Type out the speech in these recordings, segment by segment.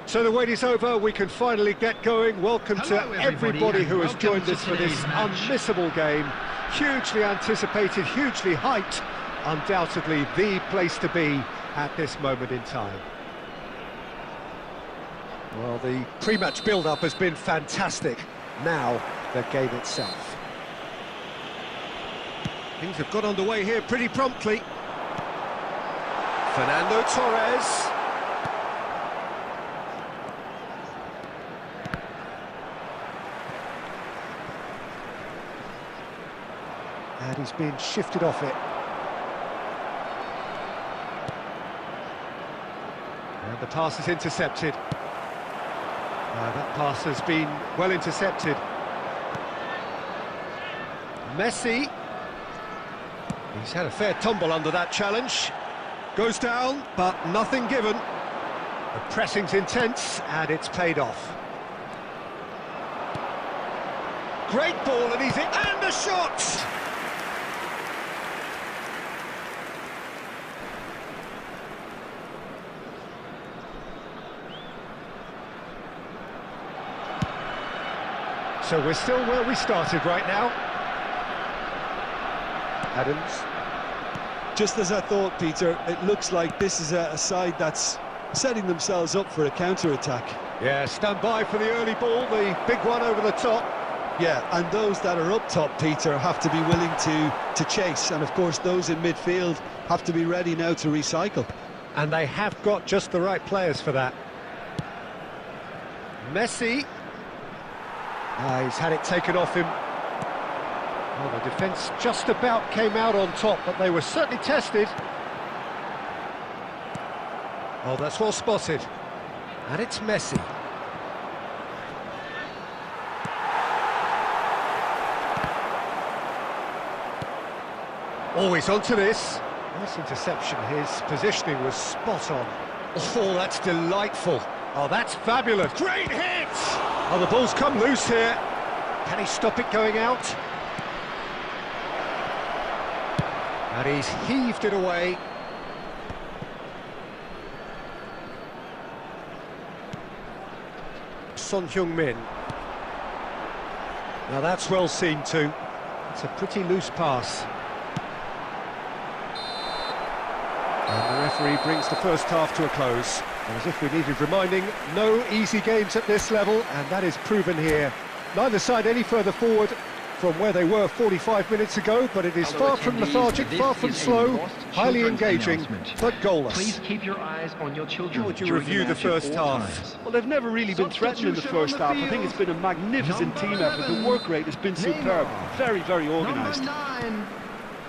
So the wait is over, we can finally get going. Welcome to everybody who has joined us for this unmissable game. Hugely anticipated, hugely hyped. Undoubtedly the place to be at this moment in time. Well, the pre-match build-up has been fantastic. Now, the game itself. Things have got underway here pretty promptly. Fernando Torres. And he's being shifted off it. And the pass is intercepted. That pass has been well intercepted. Messi. He's had a fair tumble under that challenge. Goes down, but nothing given. The pressing's intense, and it's paid off. Great ball, and he's in. And the shot! So we're still where we started right now. Adams. Just as I thought, Peter, it looks like this is a side that's setting themselves up for a counter-attack. Yeah, stand by for the early ball, the big one over the top. Yeah, and those that are up top, Peter, have to be willing to chase. And, of course, those in midfield have to be ready now to recycle. And they have got just the right players for that. Messi. He's had it taken off him. Well, the defence just about came out on top, but they were certainly tested. Oh, that's well spotted. And it's Messi. Oh, he's onto this. Nice interception. His positioning was spot on. Oh, that's delightful. Oh, that's fabulous. Great hit! Oh, the ball's come loose here. Can he stop it going out? And he's heaved it away. Son Heung-min. Now that's well seen too. It's a pretty loose pass. And the referee brings the first half to a close. And as if we needed reminding, no easy games at this level, and that is proven here. Neither side any further forward from where they were 45 minutes ago, but it is far from lethargic, far from slow, highly engaging, but goalless. Please keep your eyes on your children. How would you review the first half? Well, they've never really been threatened in the first half. I think it's been a magnificent team effort. The work rate has been superb. Very, very organised.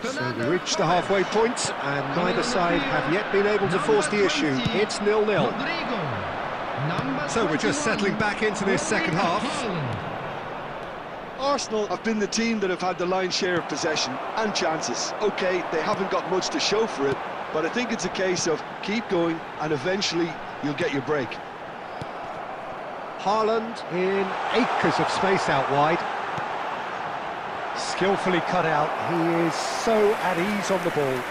So we reached the halfway point, and neither side have yet been able to force the issue. It's 0-0. So we're just settling back into this second half. Arsenal have been the team that have had the lion's share of possession and chances. OK, they haven't got much to show for it, but I think it's a case of keep going and eventually you'll get your break. Haaland in acres of space out wide. Skillfully cut out. He is so at ease on the ball.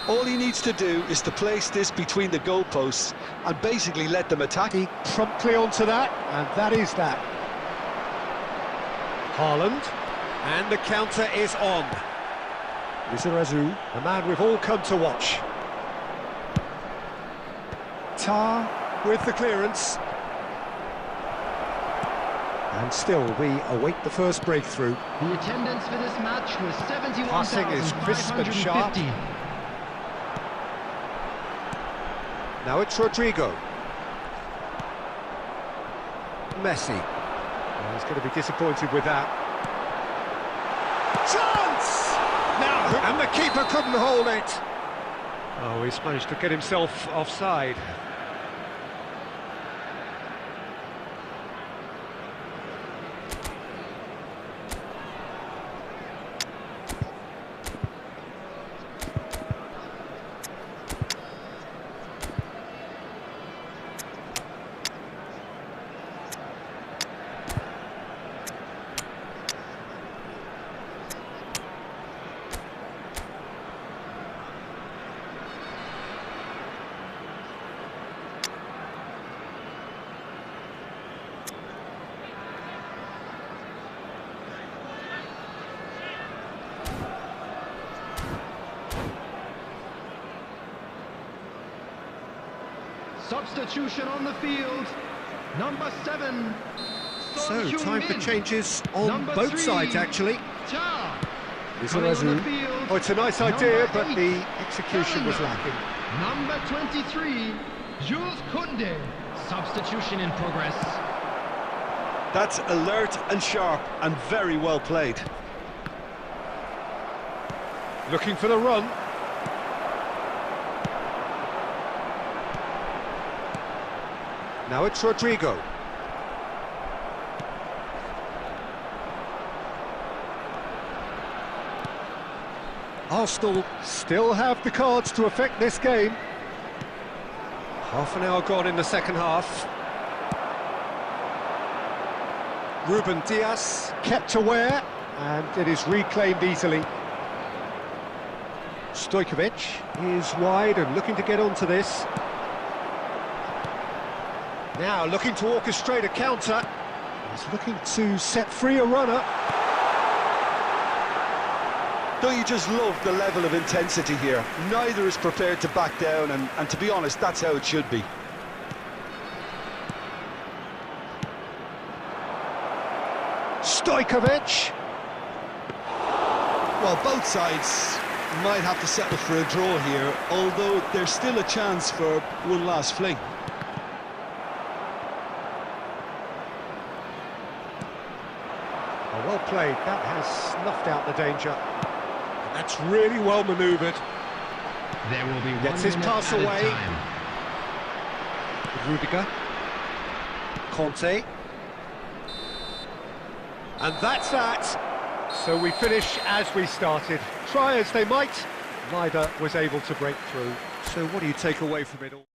All he needs to do is to place this between the goalposts and basically let them attack. He promptly onto that, and that is that. Haaland, and the counter is on. Lizarazu, the man we've all come to watch. Tar with the clearance. And still, we await the first breakthrough. The attendance for this match was 71,550. Passing is crisp and sharp. Now it's Rodrigo. Messi. Oh, he's going to be disappointed with that. Chance! Now, and the keeper couldn't hold it. Oh, he's managed to get himself offside. Substitution on the field. Number 7. So, time for changes on Number both 3, sides, actually. Cha. Coming on the field. Oh, it's a nice idea, but the execution was lacking. Number 23, Jules Koundé. Substitution in progress. That's alert and sharp and very well played. Looking for the run. Now it's Rodrigo. Arsenal still have the cards to affect this game. Half an hour gone in the second half. Ruben Dias kept aware, and it is reclaimed easily. Stojkovic is wide and looking to get onto this. Now looking to orchestrate a counter. He's looking to set free a runner. Don't you just love the level of intensity here? Neither is prepared to back down, and to be honest, that's how it should be. Stojkovic. Well, both sides might have to settle for a draw here, although there's still a chance for one last fling. Well played, that has snuffed out the danger. That's really well manoeuvred. There will be Gets 1 his minute pass added away. time. Rudiger. Conte. And that's that. So we finish as we started. Try as they might, neither was able to break through. So what do you take away from it all?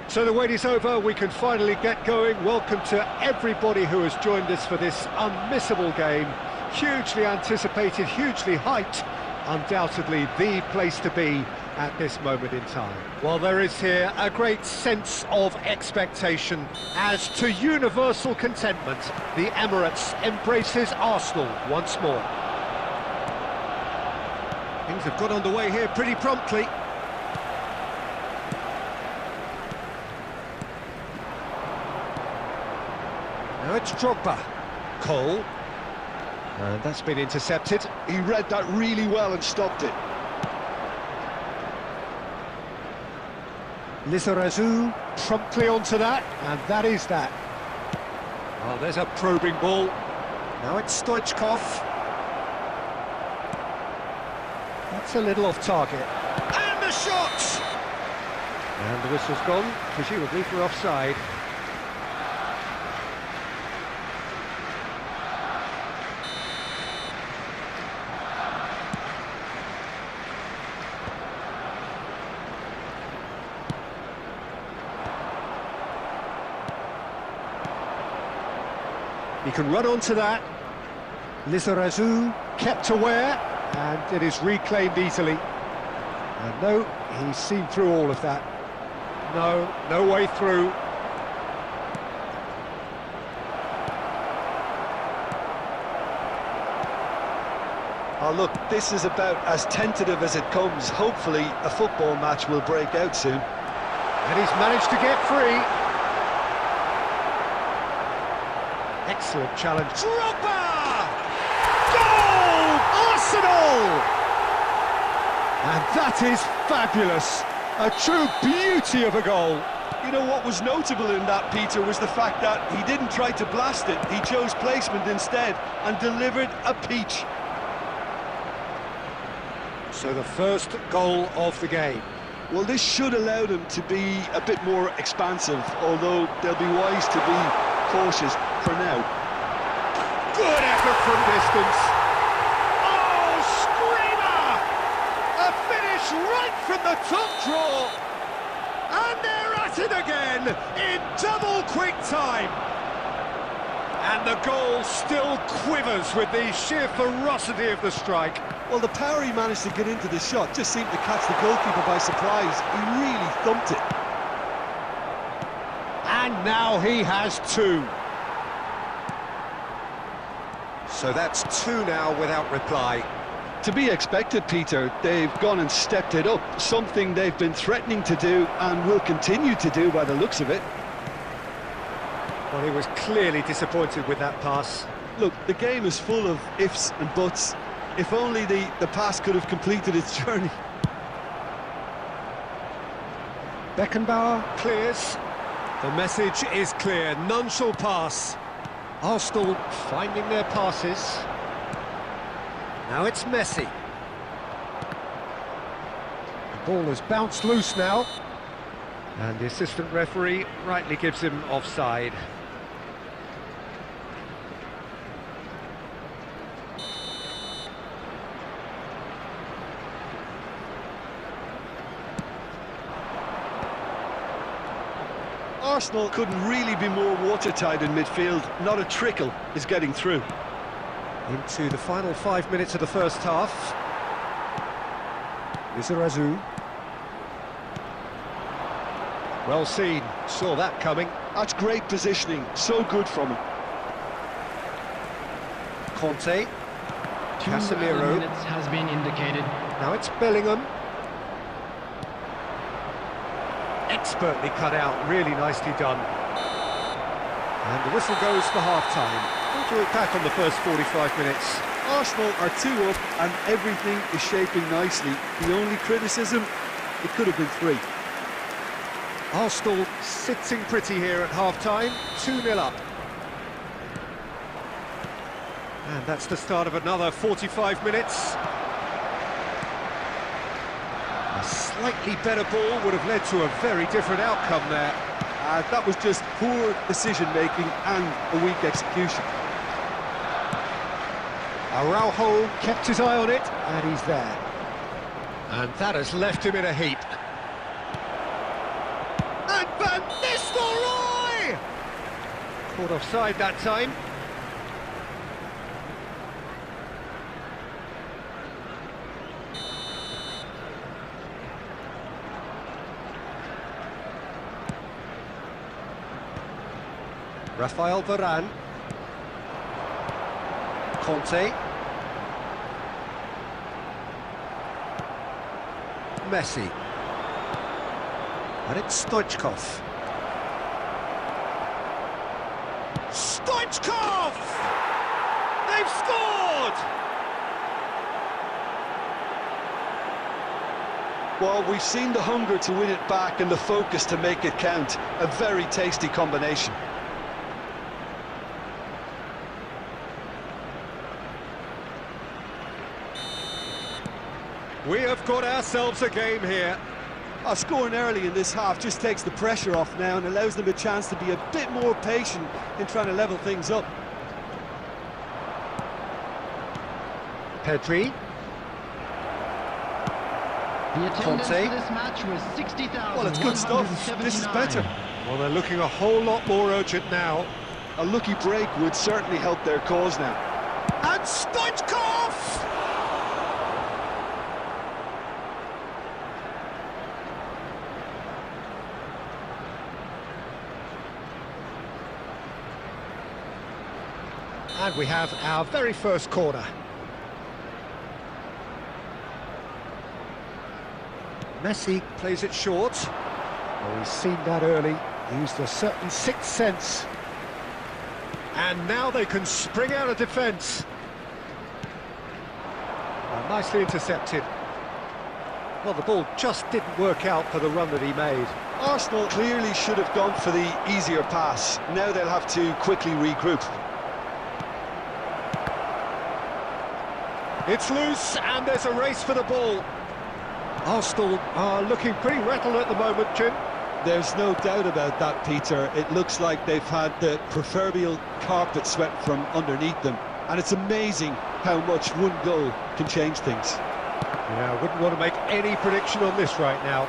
So the wait is over, we can finally get going. Welcome to everybody who has joined us for this unmissable game. Hugely anticipated, hugely hyped. Undoubtedly the place to be at this moment in time. Well, there is here a great sense of expectation as to universal contentment. The Emirates embraces Arsenal once more. Things have got underway here pretty promptly. Now it's Drogba. Cole. And that's been intercepted. He read that really well and stopped it. Lizarazu promptly onto that, and that is that. Oh, there's a probing ball. Now it's Stoichkov. That's a little off target. And the shot! And the whistle's gone, presumably for offside. He can run onto that. Lizarazu kept aware, and it is reclaimed easily. And no, he's seen through all of that. No way through. Oh, look, this is about as tentative as it comes. Hopefully, a football match will break out soon. And he's managed to get free. Excellent challenge. Drogba! Goal! Arsenal! And that is fabulous. A true beauty of a goal. You know what was notable in that, Peter, was the fact that he didn't try to blast it. He chose placement instead and delivered a peach. So the first goal of the game. Well, this should allow them to be a bit more expansive, although they'll be wise to be cautious for now. Good effort from distance. Oh, screamer! A finish right from the top draw. And they're at it again in double quick time. And the goal still quivers with the sheer ferocity of the strike. Well, the power he managed to get into the shot just seemed to catch the goalkeeper by surprise. He really thumped it. And now he has two. So that's two now without reply. To be expected, Peter. They've gone and stepped it up, something they've been threatening to do and will continue to do by the looks of it. Well, he was clearly disappointed with that pass. Look, the game is full of ifs and buts. If only the pass could have completed its journey. Beckenbauer clears. The message is clear, none shall pass. Arsenal finding their passes. Now it's Messi. The ball has bounced loose now. And the assistant referee rightly gives him offside. Arsenal couldn't really be more watertight in midfield. Not a trickle is getting through. Into the final 5 minutes of the first half. Izarazu. Well seen, saw that coming. That's great positioning, so good from him. Conte. 2 Casemiro. minutes has been indicated. Now it's Bellingham. Expertly cut out, really nicely done. And the whistle goes for half-time. What do you look back on the first 45 minutes? Arsenal are 2 up and everything is shaping nicely. The only criticism, it could have been 3. Arsenal sitting pretty here at half-time, 2-0 up. And that's the start of another 45 minutes. A slightly better ball would have led to a very different outcome there. That was just poor decision-making and a weak execution. Araujo kept his eye on it, and he's there. And that has left him in a heap. And Van Nistelrooy! Caught offside that time. Rafael Varane. Conte. Messi. And it's Stoichkov. Stoichkov! They've scored! Well, we've seen the hunger to win it back and the focus to make it count. A very tasty combination. We have got ourselves a game here. Scoring early in this half just takes the pressure off now and allows them a chance to be a bit more patient in trying to level things up. Pedri. The attendance Conte. for this match was 60,000. Well, it's good stuff. This is better. Well, they're looking a whole lot more urgent now. A lucky break would certainly help their cause now. And Stoichkov! And we have our very first corner. Messi plays it short. Oh, he's seen that early, used a certain sixth sense. And now they can spring out of defence. Oh, nicely intercepted. Well, the ball just didn't work out for the run that he made. Arsenal clearly should have gone for the easier pass. Now they'll have to quickly regroup. It's loose, and there's a race for the ball. Arsenal are looking pretty rattled at the moment, Jim. There's no doubt about that, Peter. It looks like they've had the proverbial carpet swept from underneath them. And it's amazing how much one goal can change things. Yeah, I wouldn't want to make any prediction on this right now.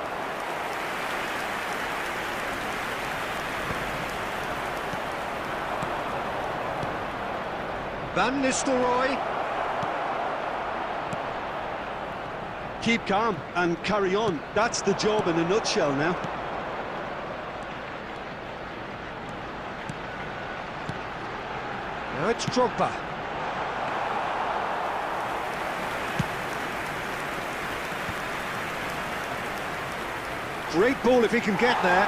Van Nistelrooy. Keep calm and carry on. That's the job in a nutshell now. Now it's Drogba. Great ball if he can get there.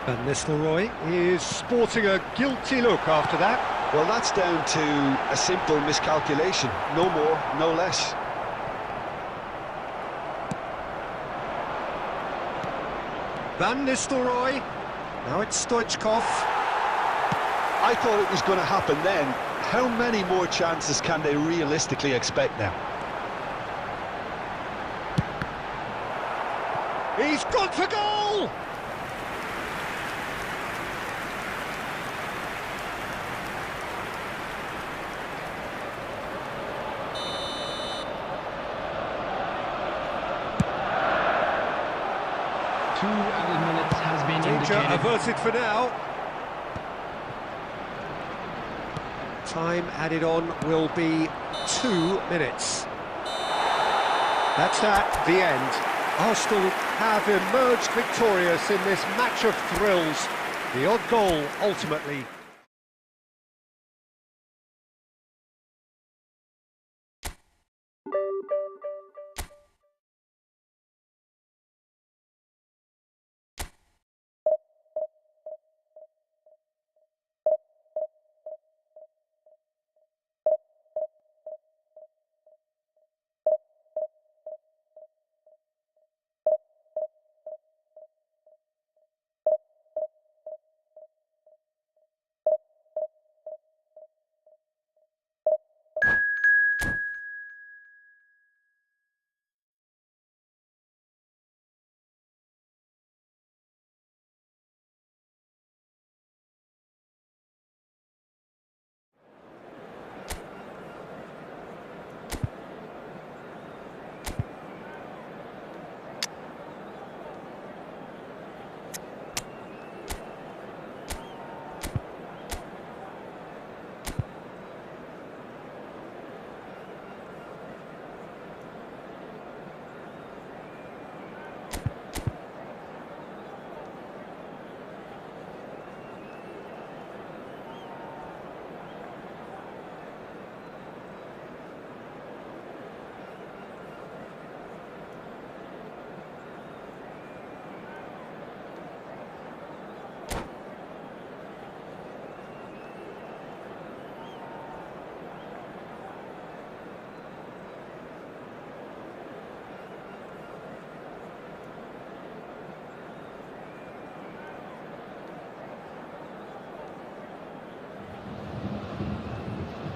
Van Nistelrooy is sporting a guilty look after that. Well, that's down to a simple miscalculation. No more, no less. Van Nistelrooy. Now it's Stoichkov. I thought it was going to happen then. How many more chances can they realistically expect now? He's gone for goal! Two added minutes has been Danger indicated. averted for now. Time added on will be 2 minutes. That's that, the end. Arsenal have emerged victorious in this match of thrills. The odd goal, ultimately.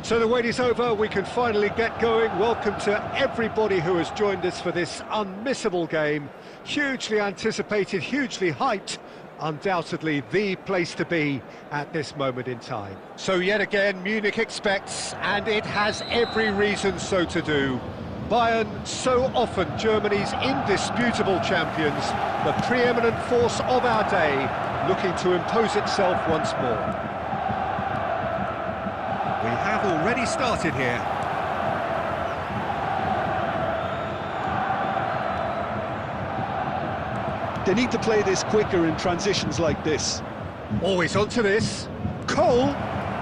So the wait is over, we can finally get going. Welcome to everybody who has joined us for this unmissable game. Hugely anticipated, hugely hyped, undoubtedly the place to be at this moment in time. So yet again, Munich expects, and it has every reason so to do. Bayern, so often Germany's indisputable champions, the preeminent force of our day, looking to impose itself once more. We have already started here. They need to play this quicker in transitions like this. Always onto this. Cole,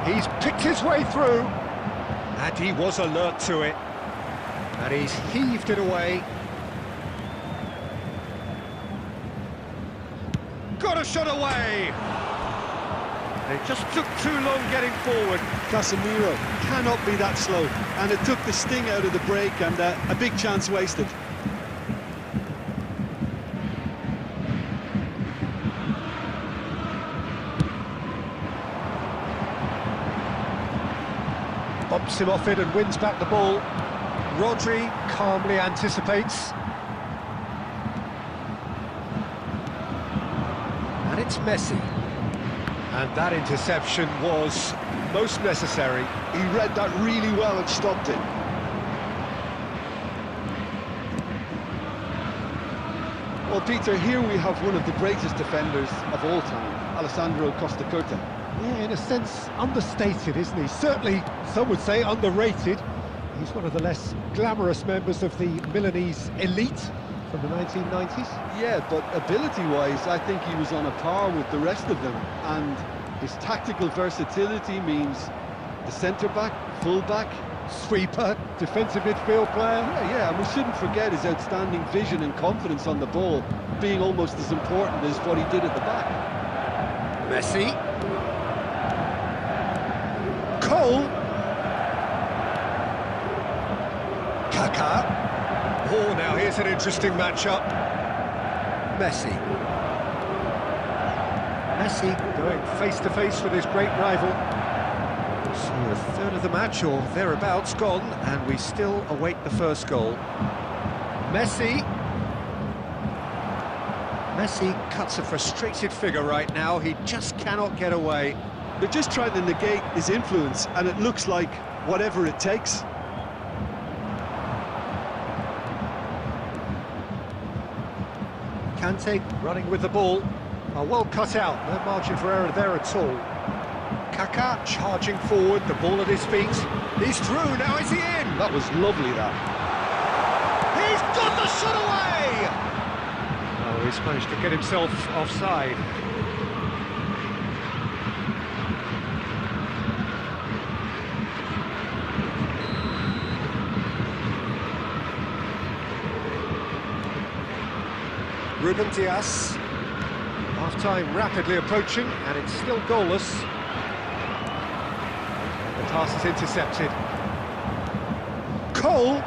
he's picked his way through. And he was alert to it. And he's heaved it away. got a shot away! It just took too long getting forward. Casemiro cannot be that slow, and it took the sting out of the break, and a big chance wasted. Bumps him off it and wins back the ball. Rodri calmly anticipates. And it's Messi. And that interception was most necessary. He read that really well and stopped it. Well, Peter, here we have one of the greatest defenders of all time, Alessandro Costa Curta. Yeah, in a sense, understated, isn't he? Certainly, some would say underrated. He's one of the less glamorous members of the Milanese elite from the 1990s. Yeah, but ability-wise, I think he was on a par with the rest of them. And his tactical versatility means the centre-back, full-back, Sweeper, defensive midfield player. Yeah, and we shouldn't forget his outstanding vision and confidence on the ball, being almost as important as what he did at the back. Messi. Cole. Kaká. Oh, now here's an interesting matchup. Messi. Messi going face-to-face with his great rival. So a third of the match, or thereabouts, gone, and we still await the first goal. Messi. Messi cuts a frustrated figure right now. He just cannot get away. They're just trying to negate his influence, and it looks like whatever it takes. Kante running with the ball. Well cut out, no margin for error there at all. Kaká charging forward, the ball at his feet. He's through, now is he in? That was lovely, that. He's got the shot away! Oh, he's managed to get himself offside. Ruben Dias. Half-time rapidly approaching, and it's still goalless. The pass is intercepted. Cole.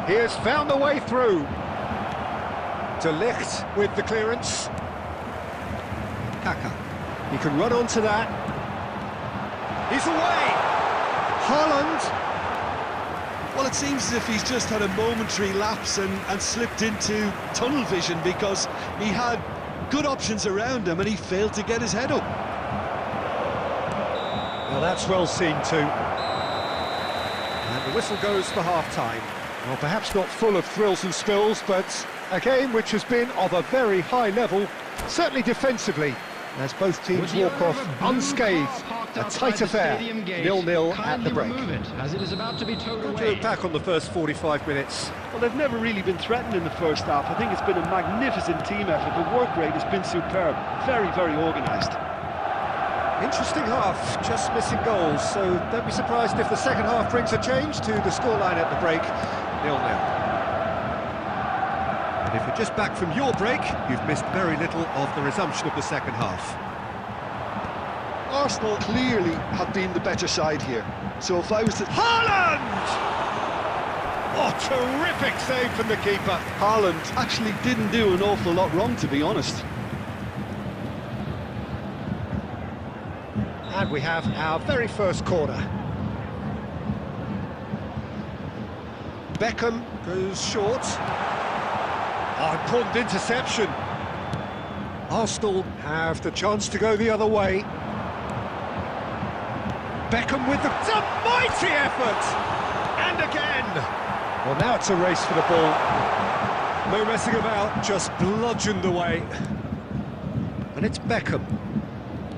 He has found a way through. De Ligt with the clearance. Kaká. He can run onto that. He's away. Haaland. Well, it seems as if he's just had a momentary lapse and slipped into tunnel vision, because he had good options around him and he failed to get his head up. Well, that's well seen too. And the whistle goes for half-time. Well, perhaps not full of thrills and spills, but a game which has been of a very high level, certainly defensively, as both teams walk off unscathed. A tight affair, 0-0 at the break. As it is about to be towed What do away. you look back on the first 45 minutes? Well, they've never really been threatened in the first half. I think it's been a magnificent team effort. The work rate has been superb. Very, very organised. Interesting half, just missing goals, so don't be surprised if the second half brings a change to the scoreline at the break, 0-0. And if you're just back from your break, you've missed very little of the resumption of the second half. Arsenal clearly have been the better side here. So if I was to... Haaland! Oh, terrific save from the keeper. Haaland actually didn't do an awful lot wrong, to be honest. And we have our very first corner. Beckham goes short. Oh, important interception. Arsenal have the chance to go the other way. Beckham with the... It's a mighty effort! And again! Well, now it's a race for the ball. No messing about, just bludgeoned away. And it's Beckham.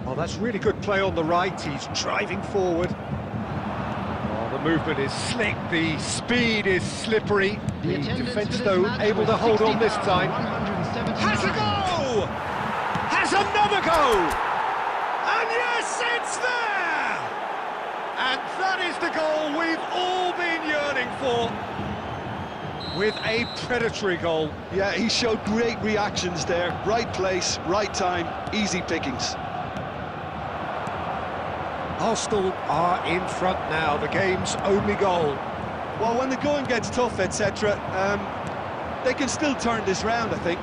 Oh, that's really good play on the right, he's driving forward. Oh, the movement is slick, the speed is slippery. The defence, though, able to hold on this time. Has a go! Has another go! And yes, it's there! And that is the goal we've all been yearning for. with a predatory goal. Yeah, he showed great reactions there. Right place, right time, easy pickings. Arsenal are in front now, the game's only goal. Well, when the going gets tough, etc., they can still turn this round, I think.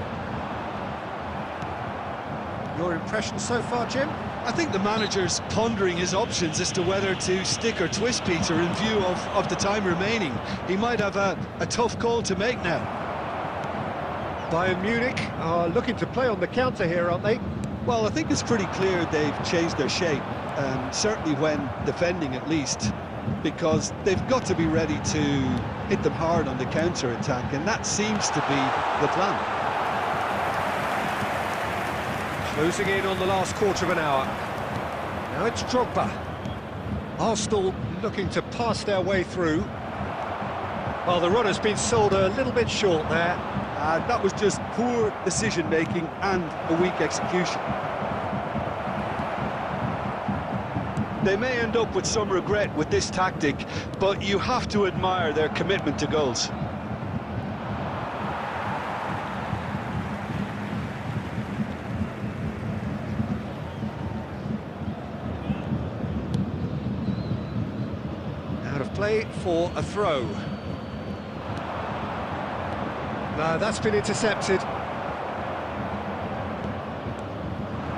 Your impression so far, Jim? I think the manager's pondering his options as to whether to stick or twist Peter in view of the time remaining. He might have a tough call to make now. Bayern Munich are looking to play on the counter here, aren't they? Well, I think it's pretty clear they've changed their shape, certainly when defending at least, because they've got to be ready to hit them hard on the counter-attack, and that seems to be the plan. Closing in on the last quarter of an hour. Now it's Drogba. Arsenal looking to pass their way through. Well, the run has been sold a little bit short there. That was just poor decision-making and a weak execution. They may end up with some regret with this tactic, but you have to admire their commitment to goals. Out of play for a throw. No, that's been intercepted.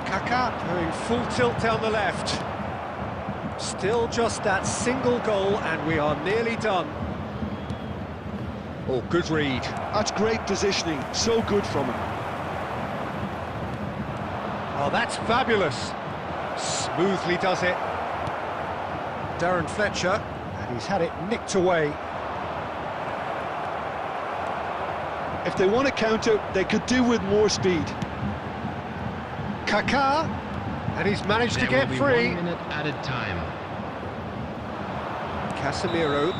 Kaká going full tilt down the left. Still just that single goal and we are nearly done. Oh, good read. That's great positioning, so good from him. Oh, that's fabulous. Smoothly does it. Darren Fletcher, and he's had it nicked away. If they want to counter, they could do with more speed. Kaká, and he's managed to get free. 1 minute added time. Casemiro.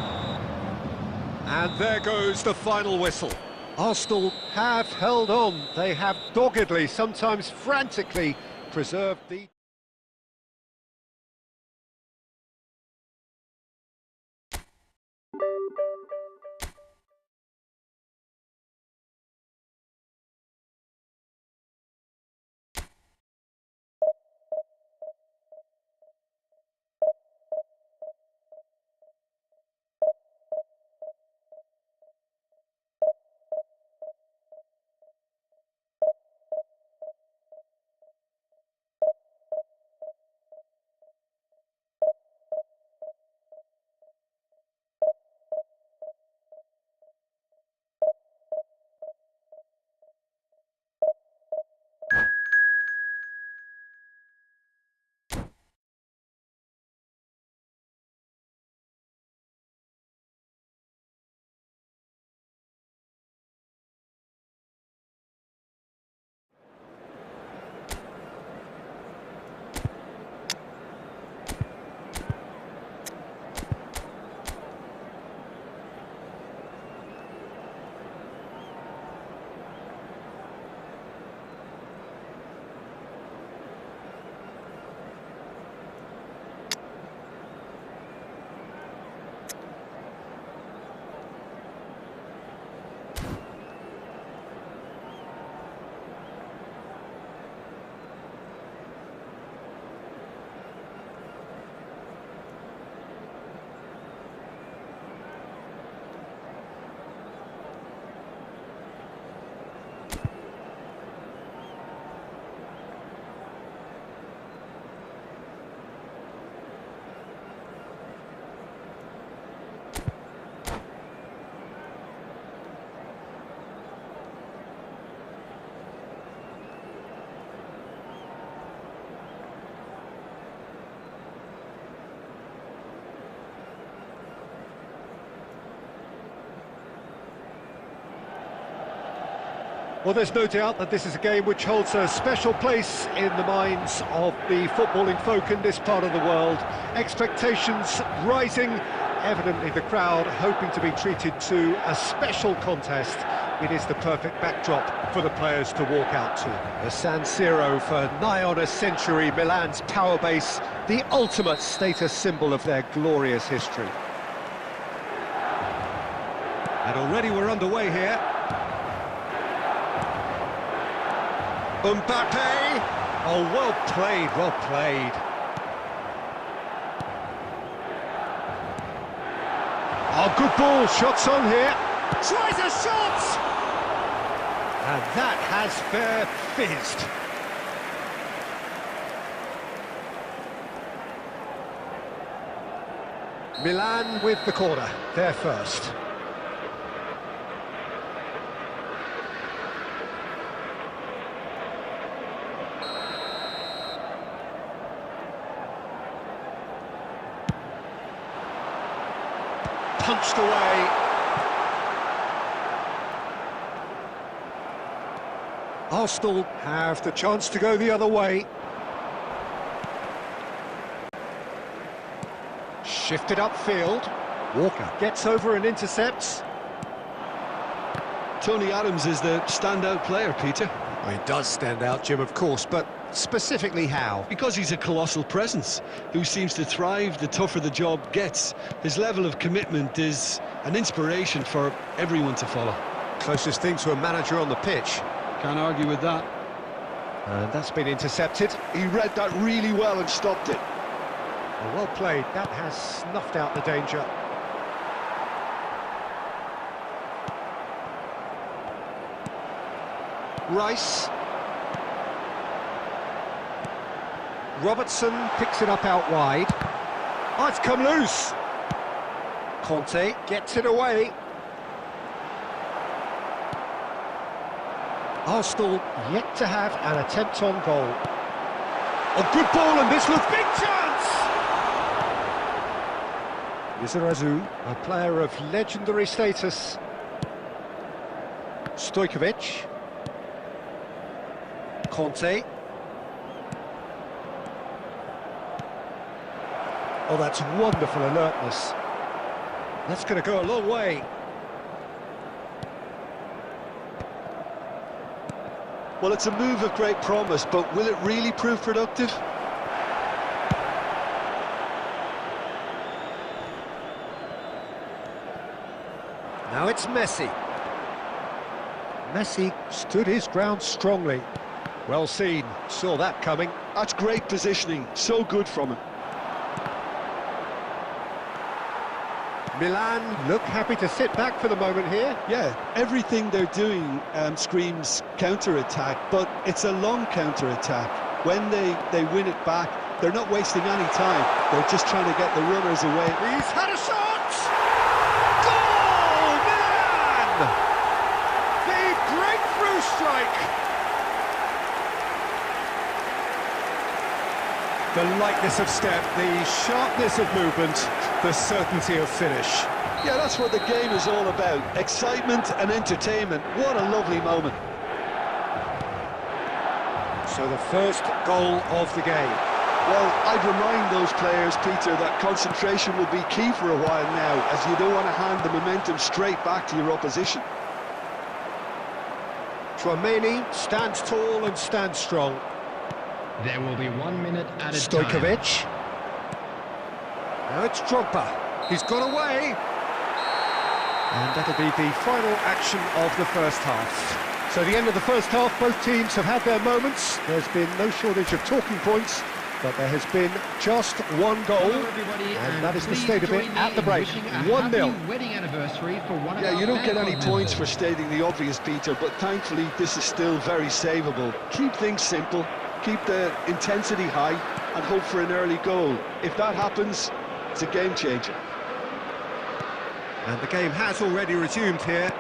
And there goes the final whistle. Arsenal have held on. They have doggedly, sometimes frantically, preserved the... Well, there's no doubt that this is a game which holds a special place in the minds of the footballing folk in this part of the world. Expectations rising, evidently the crowd hoping to be treated to a special contest. It is the perfect backdrop for the players to walk out to. The San Siro for nigh on a century, Milan's power base, the ultimate status symbol of their glorious history. And already we're underway here. Mbappe! Oh, well played, well played. Oh, good ball, shots on here. Tries a shot! And that has fair fizzed. Milan with the corner, they're first. Punched away. Arsenal have the chance to go the other way. Shifted upfield. Walker gets over and intercepts. Tony Adams is the standout player, Peter. Well, he does stand out, Jim, of course, but specifically how? Because he's a colossal presence who seems to thrive the tougher the job gets. His level of commitment is an inspiration for everyone to follow. Closest thing to a manager on the pitch. Can't argue with that. And that's been intercepted. He read that really well and stopped it. Well played. That has snuffed out the danger. Rice. Robertson picks it up out wide. Oh, it's come loose. Conte gets it away. Arsenal yet to have an attempt on goal. A good ball, and this looks big chance! Lizarazu, a player of legendary status. Stojkovic. Conte. Oh, that's wonderful alertness. That's going to go a long way. Well, it's a move of great promise, but will it really prove productive? Now it's Messi. Messi stood his ground strongly. Well seen, saw that coming. That's great positioning, so good from him. Milan look happy to sit back for the moment here. Yeah, everything they're doing screams counter-attack, but it's a long counter-attack. When they win it back, they're not wasting any time. They're just trying to get the runners away. He's had a shot! Goal! Milan! The breakthrough strike! The lightness of step, the sharpness of movement, the certainty of finish. Yeah, that's what the game is all about. Excitement and entertainment. What a lovely moment. So the first goal of the game. Well, I'd remind those players, Peter, that concentration will be key for a while now, as you don't want to hand the momentum straight back to your opposition. Tchouameni stands tall and stands strong. There will be 1 minute at a Stojkovic. Now it's Drogba. He's got away. And that'll be the final action of the first half. So the end of the first half, both teams have had their moments. There's been no shortage of talking points, but there has been just one goal. Hello everybody, and that is the state of it at the break. 1-0. Wedding anniversary for one of Yeah, our you don't get any fan points members. for stating the obvious, Peter, but thankfully this is still very savable. Keep things simple, keep the intensity high, and hope for an early goal. If that happens, it's a game changer. And the game has already resumed here.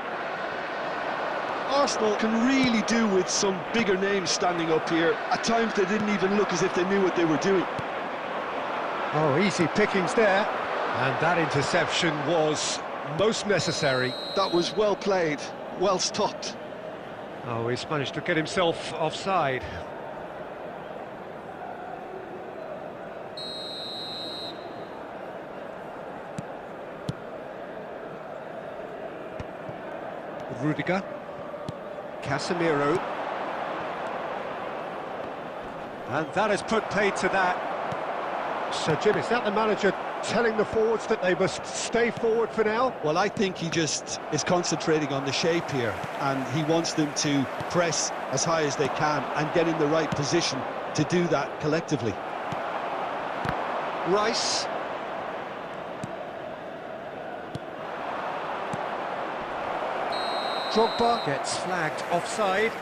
Arsenal can really do with some bigger names standing up here. At times they didn't even look as if they knew what they were doing. Oh, easy pickings there. And that interception was most necessary. That was well played, well stopped. Oh, he's managed to get himself offside. Rudiger. Casemiro. And that has put paid to that. So, Jim, is that the manager telling the forwards that they must stay forward for now? Well, I think he just is concentrating on the shape here, and he wants them to press as high as they can and get in the right position to do that collectively. Rice. Drogba gets flagged offside.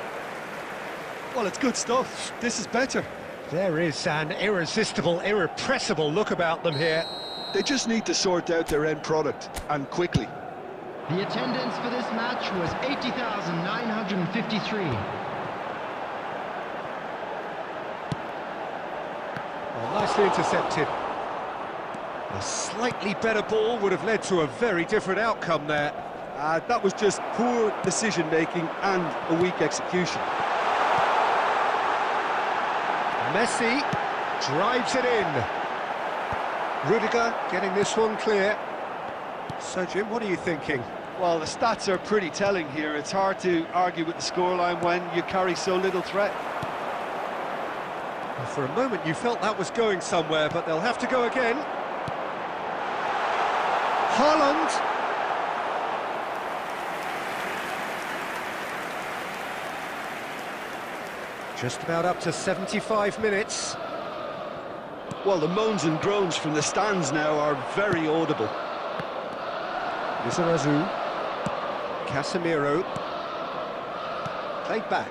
Well, it's good stuff. This is better. There is an irresistible, irrepressible look about them here. They just need to sort out their end product, and quickly. The attendance for this match was 80,953. Well, nicely intercepted. A slightly better ball would have led to a very different outcome there. That was just poor decision-making and a weak execution. Messi drives it in. Rudiger getting this one clear. So, Jim, what are you thinking? Well, the stats are pretty telling here. It's hard to argue with the scoreline when you carry so little threat. Well, for a moment you felt that was going somewhere, but they'll have to go again. Haaland. Just about up to 75 minutes. Well, the moans and groans from the stands now are very audible. Lizarazu. Casemiro. Played back.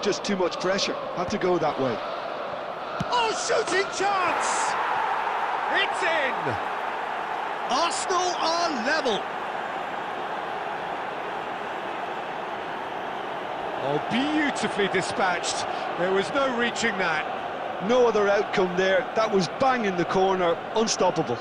Just too much pressure. Had to go that way. Oh, shooting chance! It's in! Arsenal are level. Oh, beautifully dispatched. There was no reaching that. No other outcome there. That was bang in the corner. Unstoppable.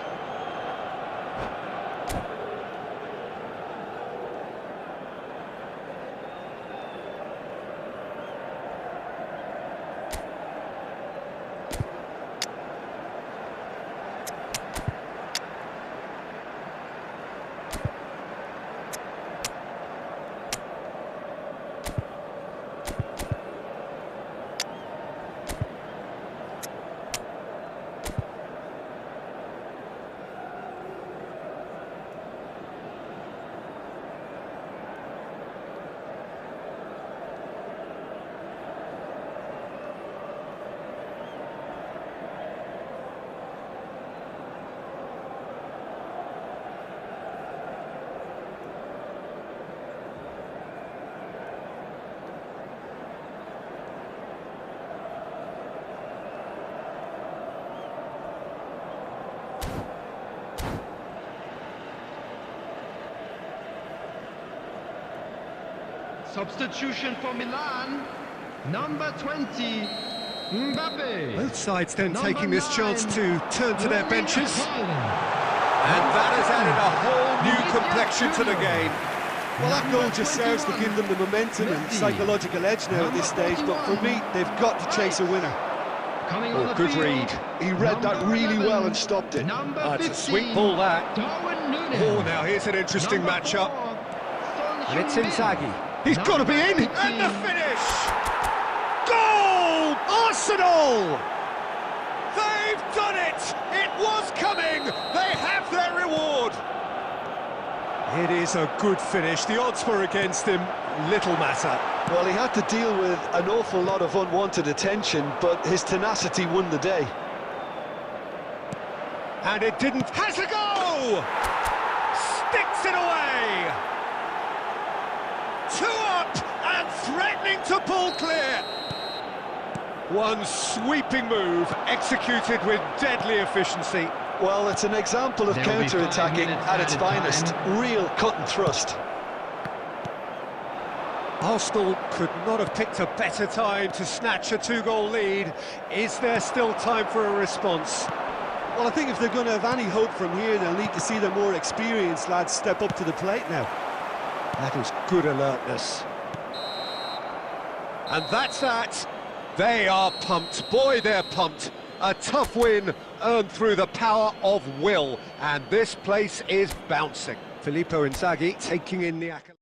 Substitution for Milan, number 20, Mbappe. Both sides then Number taking this 9, chance to turn to their benches. Haaland. And that has added a whole new complexion to the game. Well, that goal just serves to give them the momentum and psychological edge now at this stage, but for me, they've got to chase a winner. Coming on Oh, the good field, read. He read that number really 11, well and stopped it. Number It's a 15, sweet ball, that. Darwin Núñez. Oh, now here's an interesting Number matchup. 4, And it's Son Inzaghi. He's got to be in! Number And the 18. finish! Goal! Arsenal! They've done it! It was coming! They have their reward! It is a good finish. The odds were against him. Little matter. Well, he had to deal with an awful lot of unwanted attention, but his tenacity won the day. And it didn't... Has a go! Sticks it away! 2 up and threatening to pull clear. One sweeping move executed with deadly efficiency. Well, it's an example of There will be 5 counter-attacking minutes at its added finest. time. Real cut and thrust. Arsenal could not have picked a better time to snatch a 2-goal lead. Is there still time for a response? Well, I think if they're going to have any hope from here, they'll need to see the more experienced lads step up to the plate now. That is good alertness. And that's that. They are pumped. Boy, they're pumped. A tough win earned through the power of will. And this place is bouncing. Filippo Inzaghi taking in the accolade.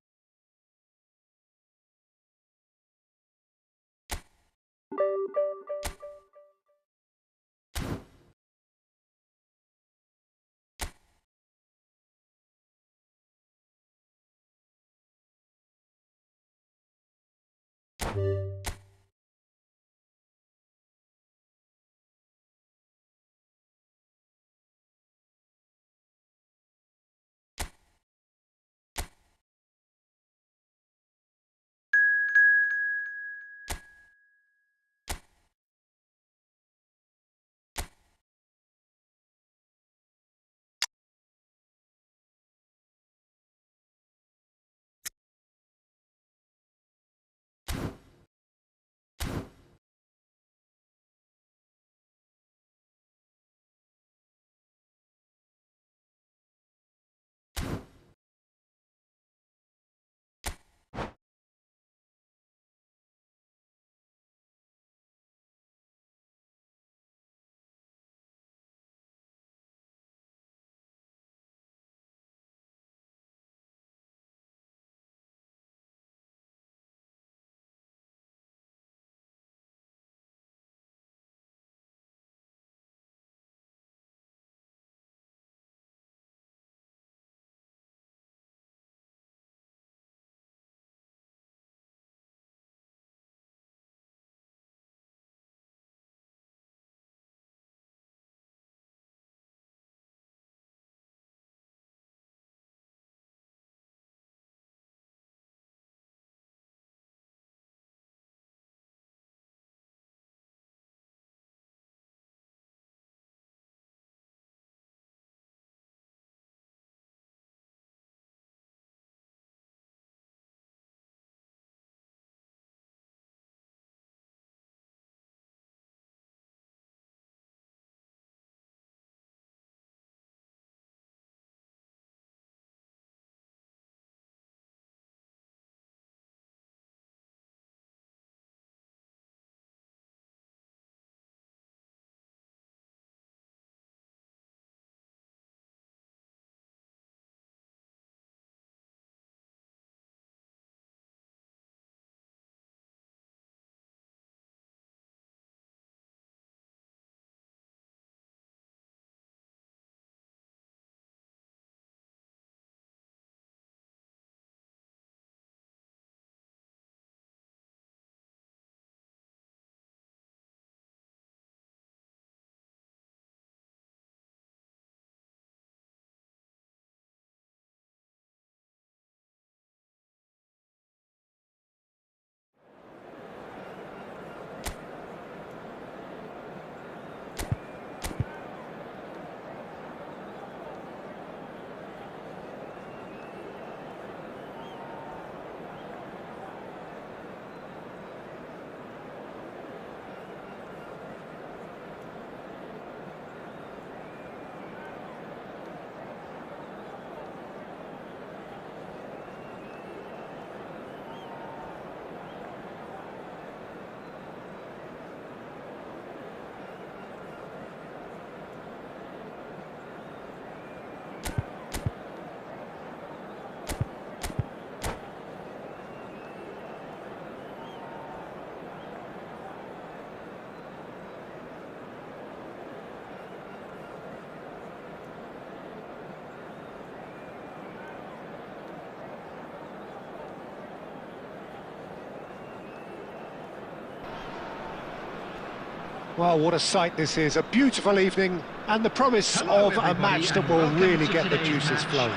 Well, what a sight this is. A beautiful evening and the promise Hello, of a everybody, match that and will welcome really to get the today's juices match. flowing.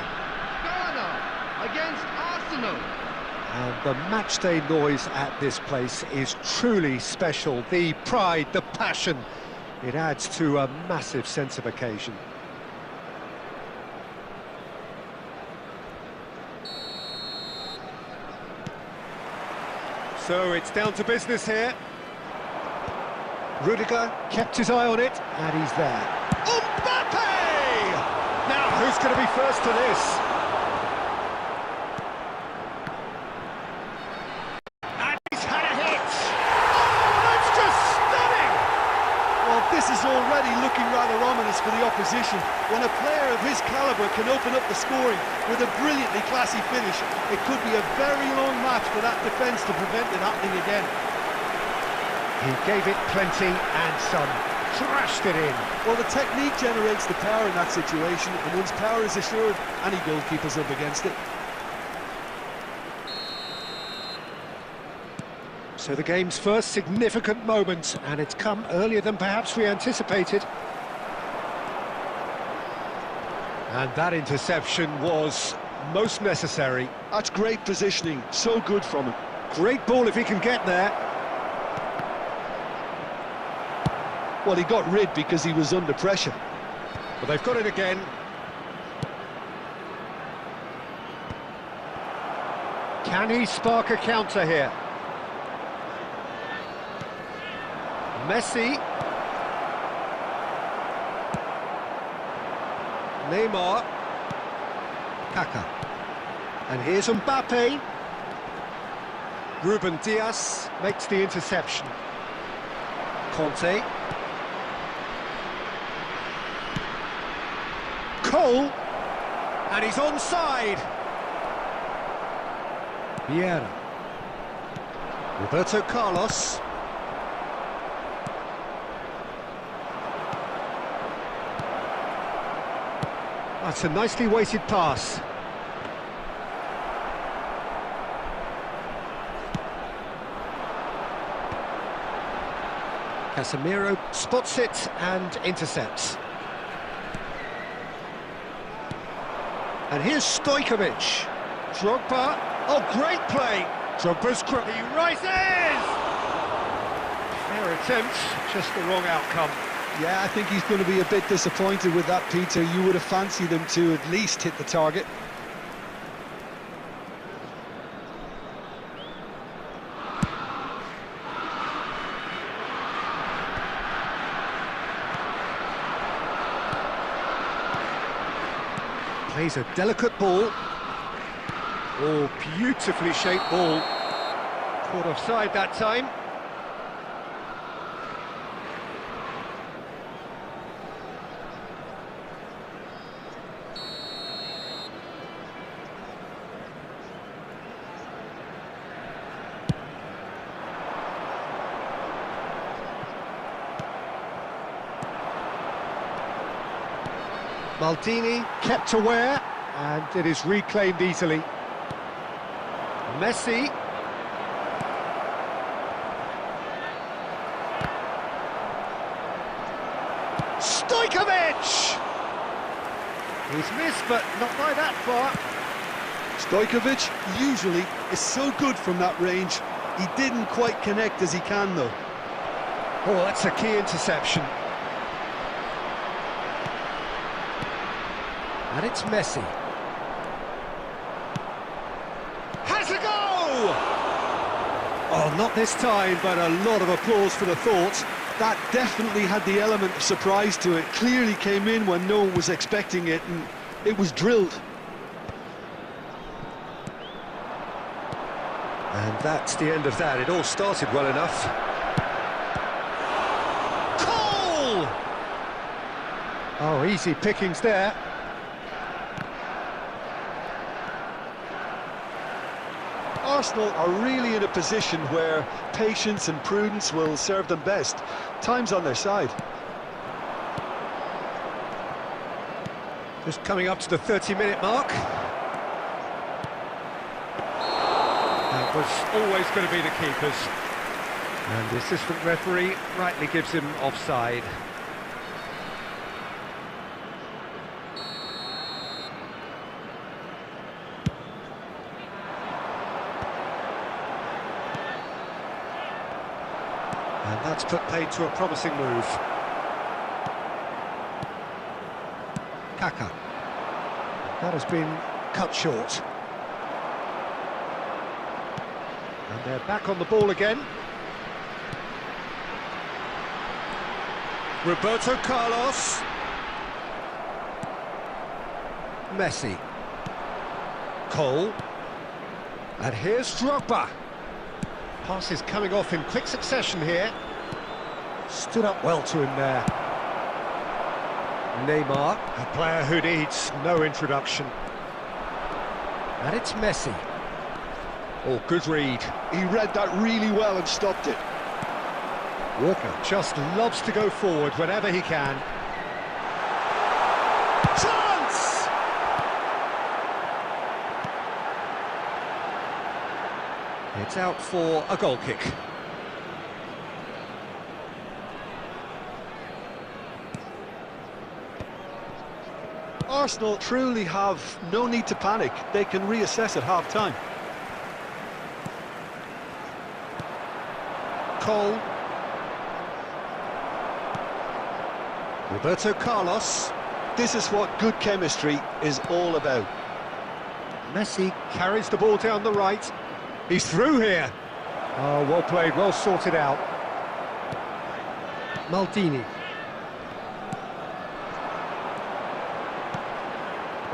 Ghana against Arsenal. And the matchday noise at this place is truly special. The pride, the passion, it adds to a massive sense of occasion. So it's down to business here. Rudiger kept his eye on it, and he's there. Mbappe! Now, who's going to be first to this? And he's had a hit! Oh, that's just stunning! Well, this is already looking rather ominous for the opposition. When a player of his calibre can open up the scoring with a brilliantly classy finish, it could be a very long match for that defence to prevent it happening again. He gave it plenty and some, trashed it in. Well, the technique generates the power in that situation, and once power is assured, any goalkeeper's up against it. So the game's first significant moment, and it's come earlier than perhaps we anticipated. And that interception was most necessary. That's great positioning, so good from him. Great ball if he can get there. Well, he got rid because he was under pressure. But they've got it again. Can he spark a counter here? Messi. Neymar. Kaka. And here's Mbappe. Ruben Dias makes the interception. Conte. Cole. And he's onside. Vieira. Roberto Carlos. That's a nicely weighted pass. Casemiro spots it and intercepts. And here's Stojkovic. Drogba. Oh, great play. Drogba's crook. He rises! Fair attempt, just the wrong outcome. Yeah, I think he's going to be a bit disappointed with that, Peter. You would have fancied him to at least hit the target. Plays a delicate ball. Oh, beautifully shaped ball. Caught offside that time. Maldini kept aware, and it is reclaimed easily. Messi. Stojkovic! He's missed, but not by that far. Stojkovic usually is so good from that range. He didn't quite connect as he can, though. Oh, that's a key interception. And it's Messi. Has a go! Oh, not this time, but a lot of applause for the thought. That definitely had the element of surprise to it. Clearly came in when no one was expecting it, and it was drilled. And that's the end of that. It all started well enough. Goal! Oh, easy pickings there. Arsenal are really in a position where patience and prudence will serve them best. Time's on their side. Just coming up to the 30-minute mark. That was always going to be the keepers. And the assistant referee rightly gives him offside. And that's put paid to a promising move. Kaka. That has been cut short. And they're back on the ball again. Roberto Carlos. Messi. Cole. And here's Drogba. Passes coming off in quick succession here. Stood up well to him there. Neymar, a player who needs no introduction. And it's Messi. Oh, good read. He read that really well and stopped it. Walker just loves to go forward whenever he can. Chance! It's out for a goal kick. Arsenal truly have no need to panic. They can reassess at half-time. Cole. Roberto Carlos. This is what good chemistry is all about. Messi carries the ball down the right. He's through here. Oh, well played, well sorted out. Maldini.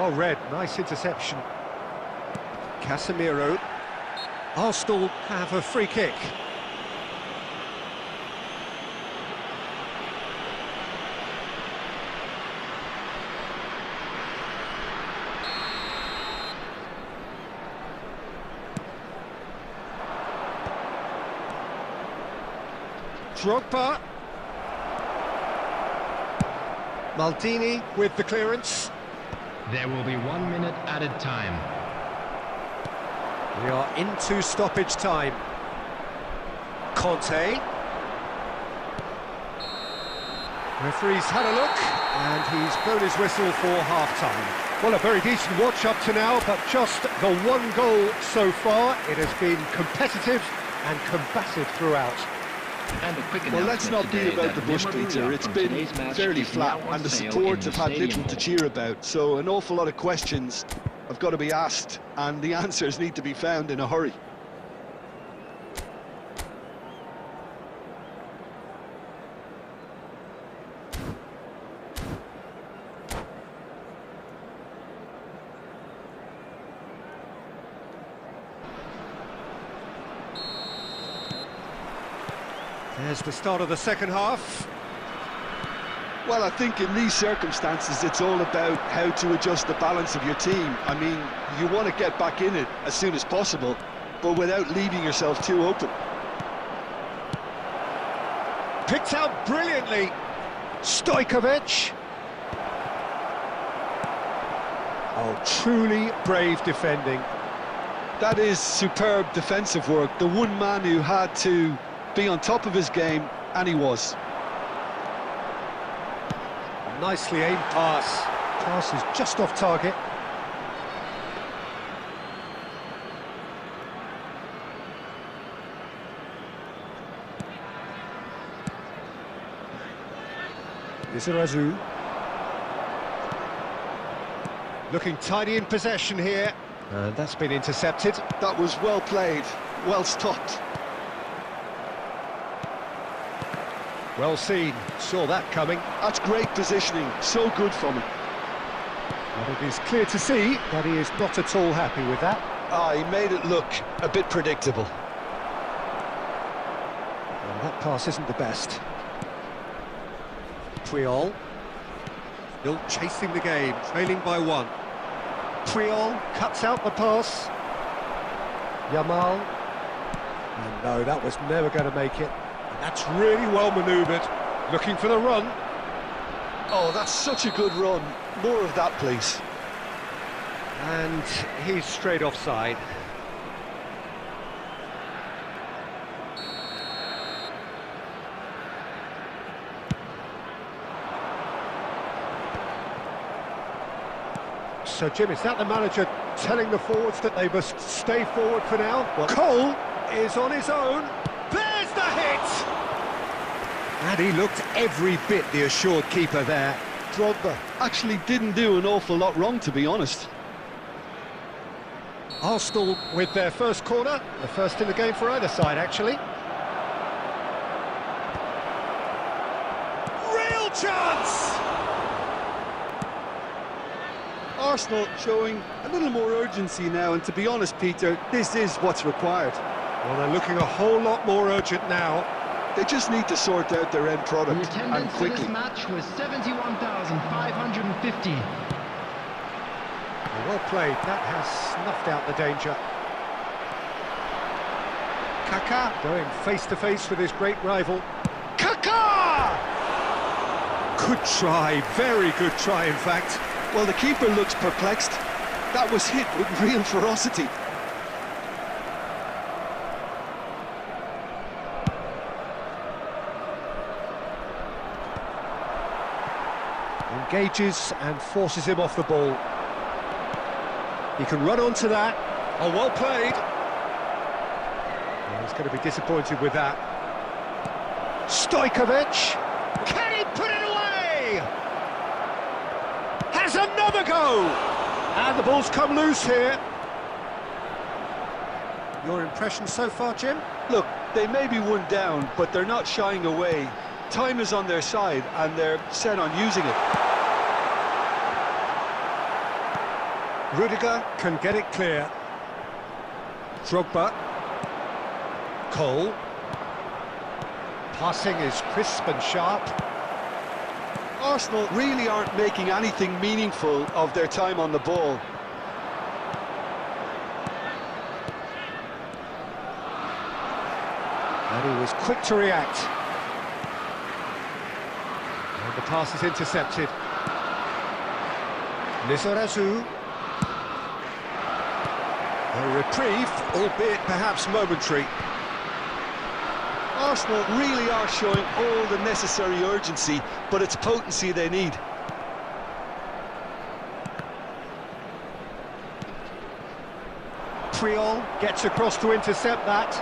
Oh, Red, nice interception. Casemiro. Arsenal have a free kick. Drogba. Maldini with the clearance. There will be 1 minute added time. We are into stoppage time. Conte. Referee's had a look, and he's blown his whistle for half-time. Well, a very decent watch up to now, but just the one goal so far. It has been competitive and combative throughout. And a quick Well, let's not beat about the bush, Peter. It's been fairly flat, and the support have had little to cheer about, so an awful lot of questions have got to be asked, and the answers need to be found in a hurry. There's the start of the second half. Well, I think in these circumstances, it's all about how to adjust the balance of your team. I mean, you want to get back in it as soon as possible, but without leaving yourself too open. Picked out brilliantly. Stojkovic. Oh, truly brave defending. That is superb defensive work. The one man who had to be on top of his game, and he was. Nicely aimed pass. Pass is just off target. Lizarazu. Looking tidy in possession here. And that's been intercepted. That was well played, well stopped. Well seen, saw that coming. That's great positioning, so good from him. But it is clear to see that he is not at all happy with that. He made it look a bit predictable. Well, that pass isn't the best. Puyol. Still chasing the game, trailing by one. Puyol cuts out the pass. Yamal. And no, that was never going to make it. That's really well manoeuvred, looking for the run. Oh, that's such a good run. More of that, please. And he's straight offside. So, Jim, is that the manager telling the forwards that they must stay forward for now? Well, Cole is on his own. There's the hit! And he looked every bit the assured keeper there. Drogba actually didn't do an awful lot wrong, to be honest. Arsenal with their first corner, the first in the game for either side, actually. Real chance! Arsenal showing a little more urgency now, and to be honest, Peter, this is what's required. Well, they're looking a whole lot more urgent now. They just need to sort out their end product, The attendance and quickly. for this match was 71,550. Well played, that has snuffed out the danger. Kaká going face-to-face with his great rival. Kaká! Good try, very good try, in fact. Well, the keeper looks perplexed. That was hit with real ferocity. engages and forces him off the ball. He can run onto that. Oh, well played. Well, he's going to be disappointed with that. Stojkovic. Can he put it away? Has another go! And the ball's come loose here. Your impression so far, Jim? Look, they may be one down, but they're not shying away. Time is on their side, and they're set on using it. Rudiger can get it clear. Drogba. Cole. Passing is crisp and sharp. Arsenal really aren't making anything meaningful of their time on the ball. And he was quick to react. And the pass is intercepted. Lizarazu. A reprieve, albeit perhaps momentary. Arsenal really are showing all the necessary urgency, but it's potency they need. Priol gets across to intercept that.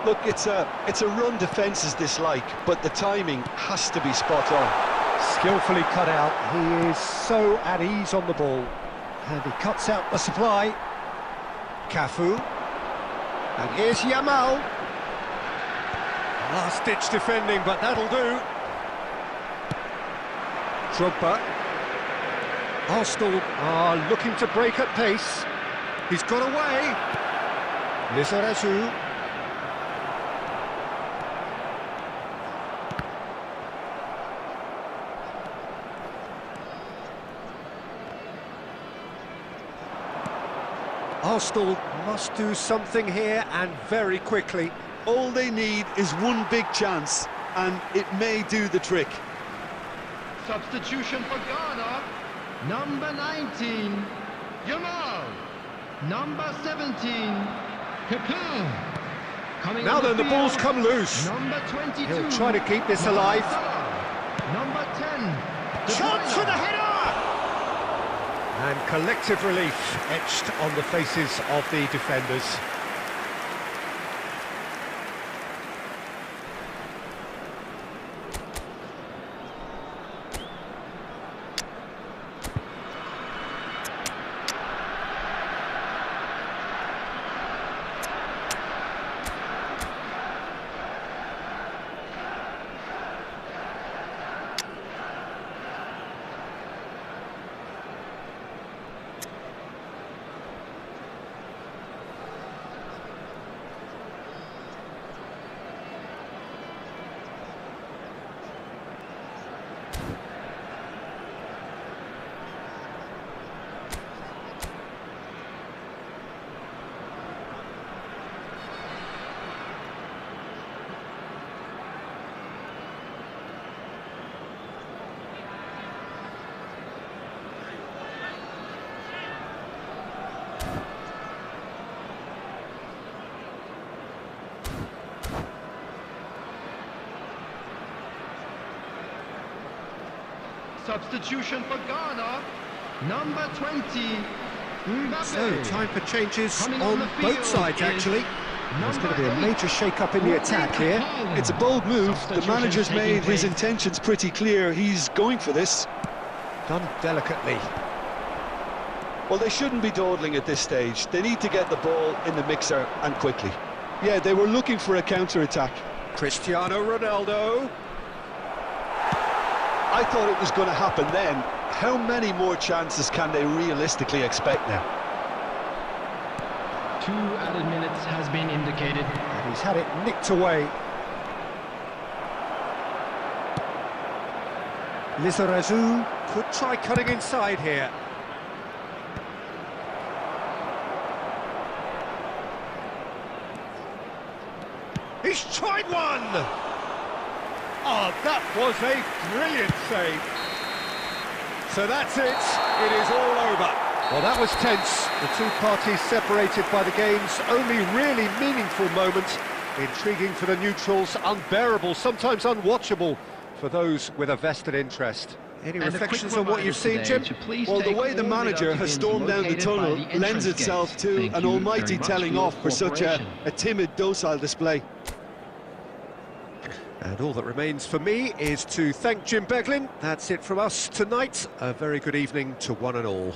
Look, it's a run defence is dislike, but the timing has to be spot on. Skillfully cut out. He is so at ease on the ball. And he cuts out the supply. Cafu. And here's Yamal. Last-ditch defending, but that'll do. Drogba. Arsenal are looking to break at pace. He's got away. Lizarazu. Arsenal must do something here, and very quickly. All they need is one big chance, and it may do the trick. Substitution for Ghana. Number 19, Yamal. Number 17, Pepe. Coming Now on then, the ball's field, come loose. Number 22. He'll try to keep this alive. Number 10. Chance for the header! And collective relief etched on the faces of the defenders. Substitution for Ghana, number 20, Mbappe. So, time for changes Coming on the field both sides, actually. There's going to be a number 8, major shake-up in the attack here. It's a bold move. The Substitution manager's taking made his place. intentions pretty clear. He's going for this. Done delicately. Well, they shouldn't be dawdling at this stage. They need to get the ball in the mixer, and quickly. Yeah, they were looking for a counter-attack. Cristiano Ronaldo. I thought it was going to happen then. How many more chances can they realistically expect now? 2 added minutes has been indicated. And he's had it nicked away. Lizarazu could try cutting inside here. He's tried one! Oh, that was a brilliant save. So that's it. It is all over. Well, that was tense. The two parties separated by the game's only really meaningful moment. Intriguing for the neutrals, unbearable, sometimes unwatchable for those with a vested interest. Any And a reflections quick on what you've seen, reminder Jim? today to please Well, the take way the all manager without has bins stormed down the located tunnel by the lends entrance itself gates. to Thank an you almighty very much telling for your off for such a cooperation. timid, docile display. And all that remains for me is to thank Jim Beglin. That's it from us tonight. A very good evening to one and all.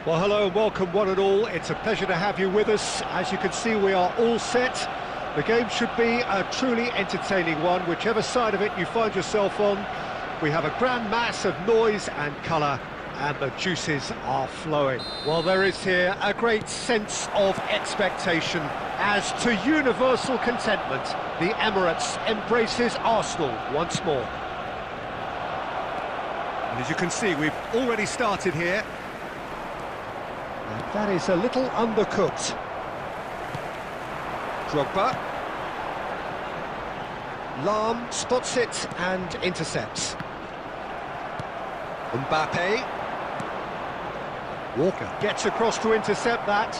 Well, hello and welcome one and all. It's a pleasure to have you with us. As you can see, we are all set. The game should be a truly entertaining one, whichever side of it you find yourself on. We have a grand mass of noise and colour, and the juices are flowing. Well, there is here a great sense of expectation as to universal contentment. The Emirates embraces Arsenal once more. And as you can see, we've already started here. And that is a little undercooked. Drogba. Lahm spots it and intercepts. Mbappe. Walker gets across to intercept that.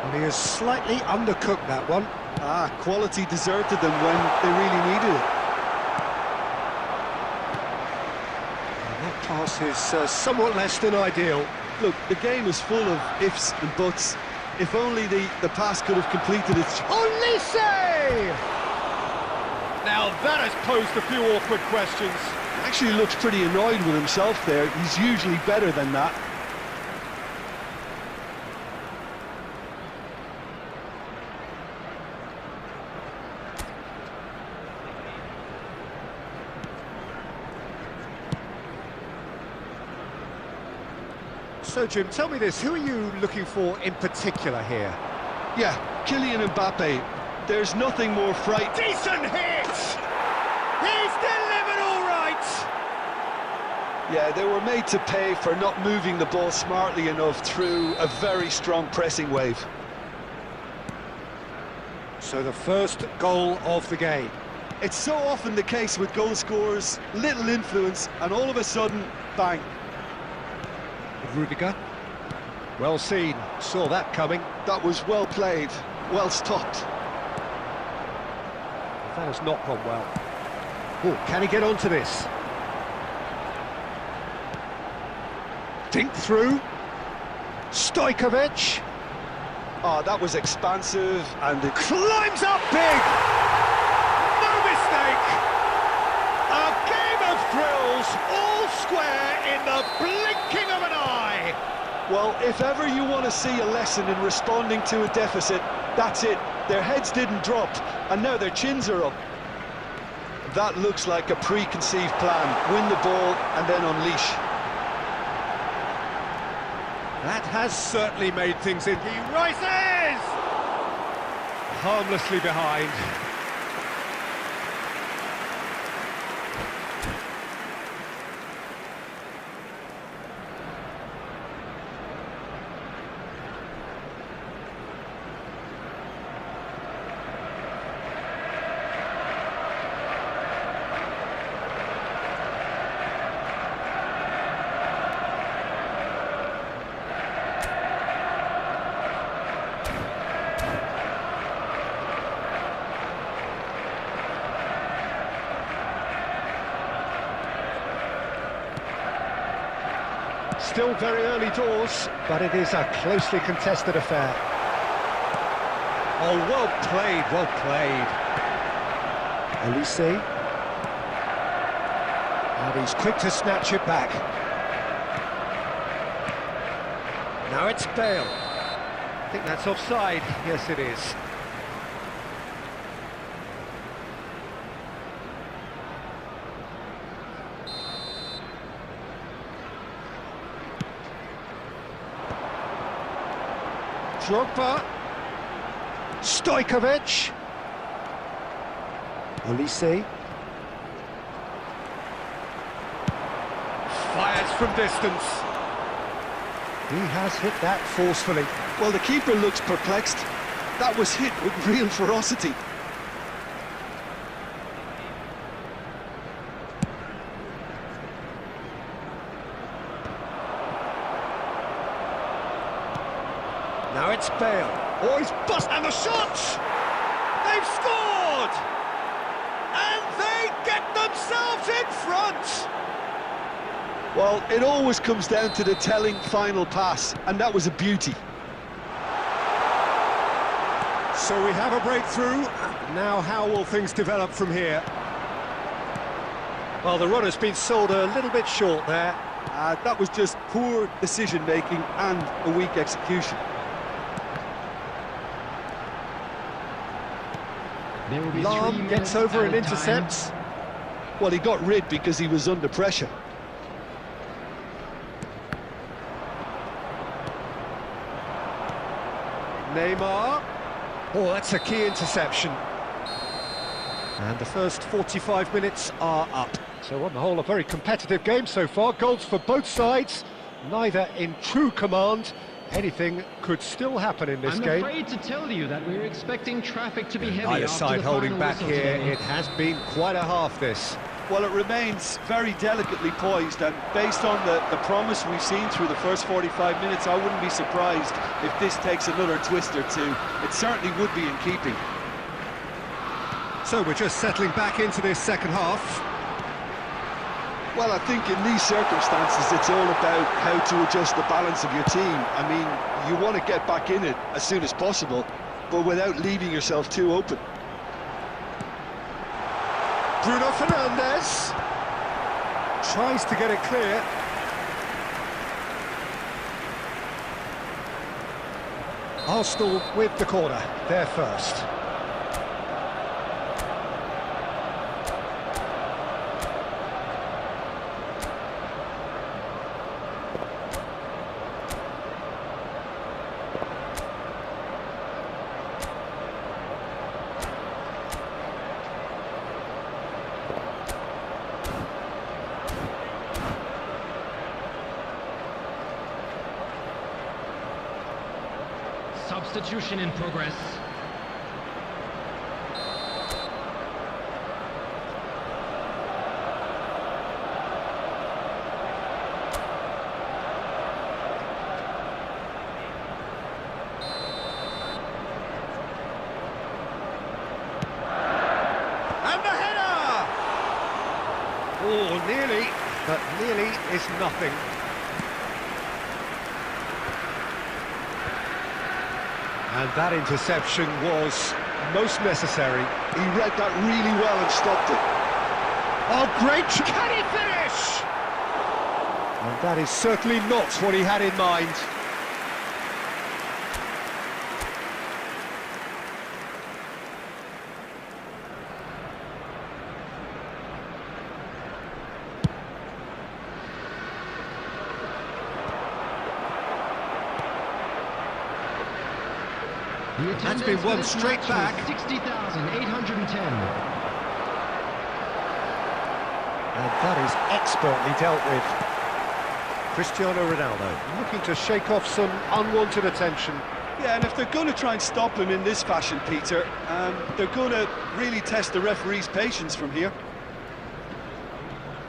And he has slightly undercooked that one. Quality deserted them when they really needed it. And that pass is somewhat less than ideal. Look, the game is full of ifs and buts. If only the pass could have completed its... Olise! Now that has posed a few awkward questions. Actually looks pretty annoyed with himself there. He's usually better than that. So, Jim, tell me this, who are you looking for in particular here? Yeah, Kylian Mbappe. There's nothing more frightening. Decent hit! He's delivered all right! Yeah, they were made to pay for not moving the ball smartly enough through a very strong pressing wave. So the first goal of the game. It's so often the case with goal scorers, little influence, and all of a sudden, bang. Rudiger. Well seen, saw that coming. That was well played, well stopped. That has not gone well. Oh, can he get onto this? Dink through. Stojkovic. Oh, that was expansive and it Climbs up big! No mistake! A game of thrills, all square in the blinking of an eye! well, if ever you want to see a lesson in responding to a deficit, that's it. Their heads didn't drop, and now their chins are up. That looks like a preconceived plan. Win the ball and then unleash. That has certainly made things in. He rises! Harmlessly behind. Still very early doors, but it is a closely contested affair. Oh, well played, well played. Elise. And he's quick to snatch it back. Now it's Bale. I think that's offside. Yes, it is. Drogba, Stojkovic, Olise, fires from distance. He has hit that forcefully. Well, the keeper looks perplexed. That was hit with real ferocity. Now it's Bale. Oh, he's bust, and the shot! They've scored! And they get themselves in front! Well, it always comes down to the telling final pass, and that was a beauty. So we have a breakthrough. Now how will things develop from here? Well, the run has been sold a little bit short there. That was just poor decision-making and a weak execution. There will be 3 Lahm minutes gets over and added time. intercepts. Well, he got rid because he was under pressure. Neymar. Oh, that's a key interception. And the first 45 minutes are up. So on the whole, a very competitive game so far. Goals for both sides, neither in true command. Anything could still happen in this game. I'm afraid to tell you that we're expecting traffic to be heavy Neither after side the holding final back whistle here. today. It has been quite a half, this. Well, it remains very delicately poised, and based on the promise we've seen through the first 45 minutes, I wouldn't be surprised if this takes another twist or two. It certainly would be in keeping. So we're just settling back into this second half. Well, I think in these circumstances, it's all about how to adjust the balance of your team. I mean, you want to get back in it as soon as possible, but without leaving yourself too open. Bruno Fernandes tries to get it clear. Arsenal with the corner, they're first. Substitution in progress. but nearly is nothing. And that interception was most necessary. He read that really well and stopped it. Oh, great! Can he finish? And that is certainly not what he had in mind. That's been one straight back. 60,810. And that is expertly dealt with. Cristiano Ronaldo looking to shake off some unwanted attention. Yeah, and if they're going to try and stop him in this fashion, Peter, they're going to really test the referee's patience from here.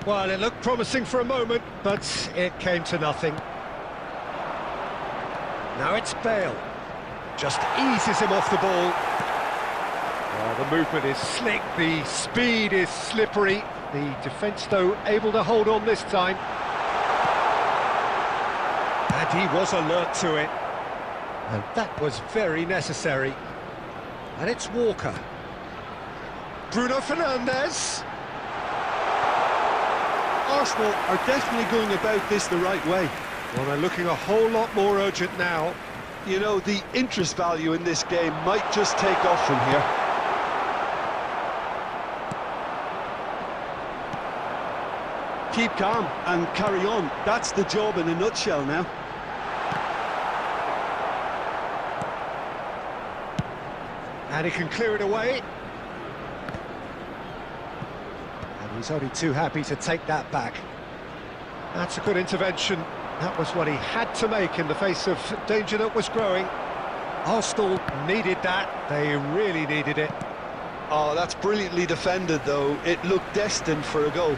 Well, it looked promising for a moment, but it came to nothing. Now it's Bale. Just eases him off the ball. Well, the movement is slick, the speed is slippery. The defence, though, able to hold on this time. And he was alert to it. And that was very necessary. And it's Walker. Bruno Fernandes. Arsenal are definitely going about this the right way. Well, they're looking a whole lot more urgent now. You know, the interest value in this game might just take off from here. Keep calm and carry on. That's the job in a nutshell now. And he can clear it away. And he's only too happy to take that back. That's a good intervention. That was what he had to make in the face of danger that was growing. Arsenal needed that. They really needed it. Oh, that's brilliantly defended, though. It looked destined for a goal.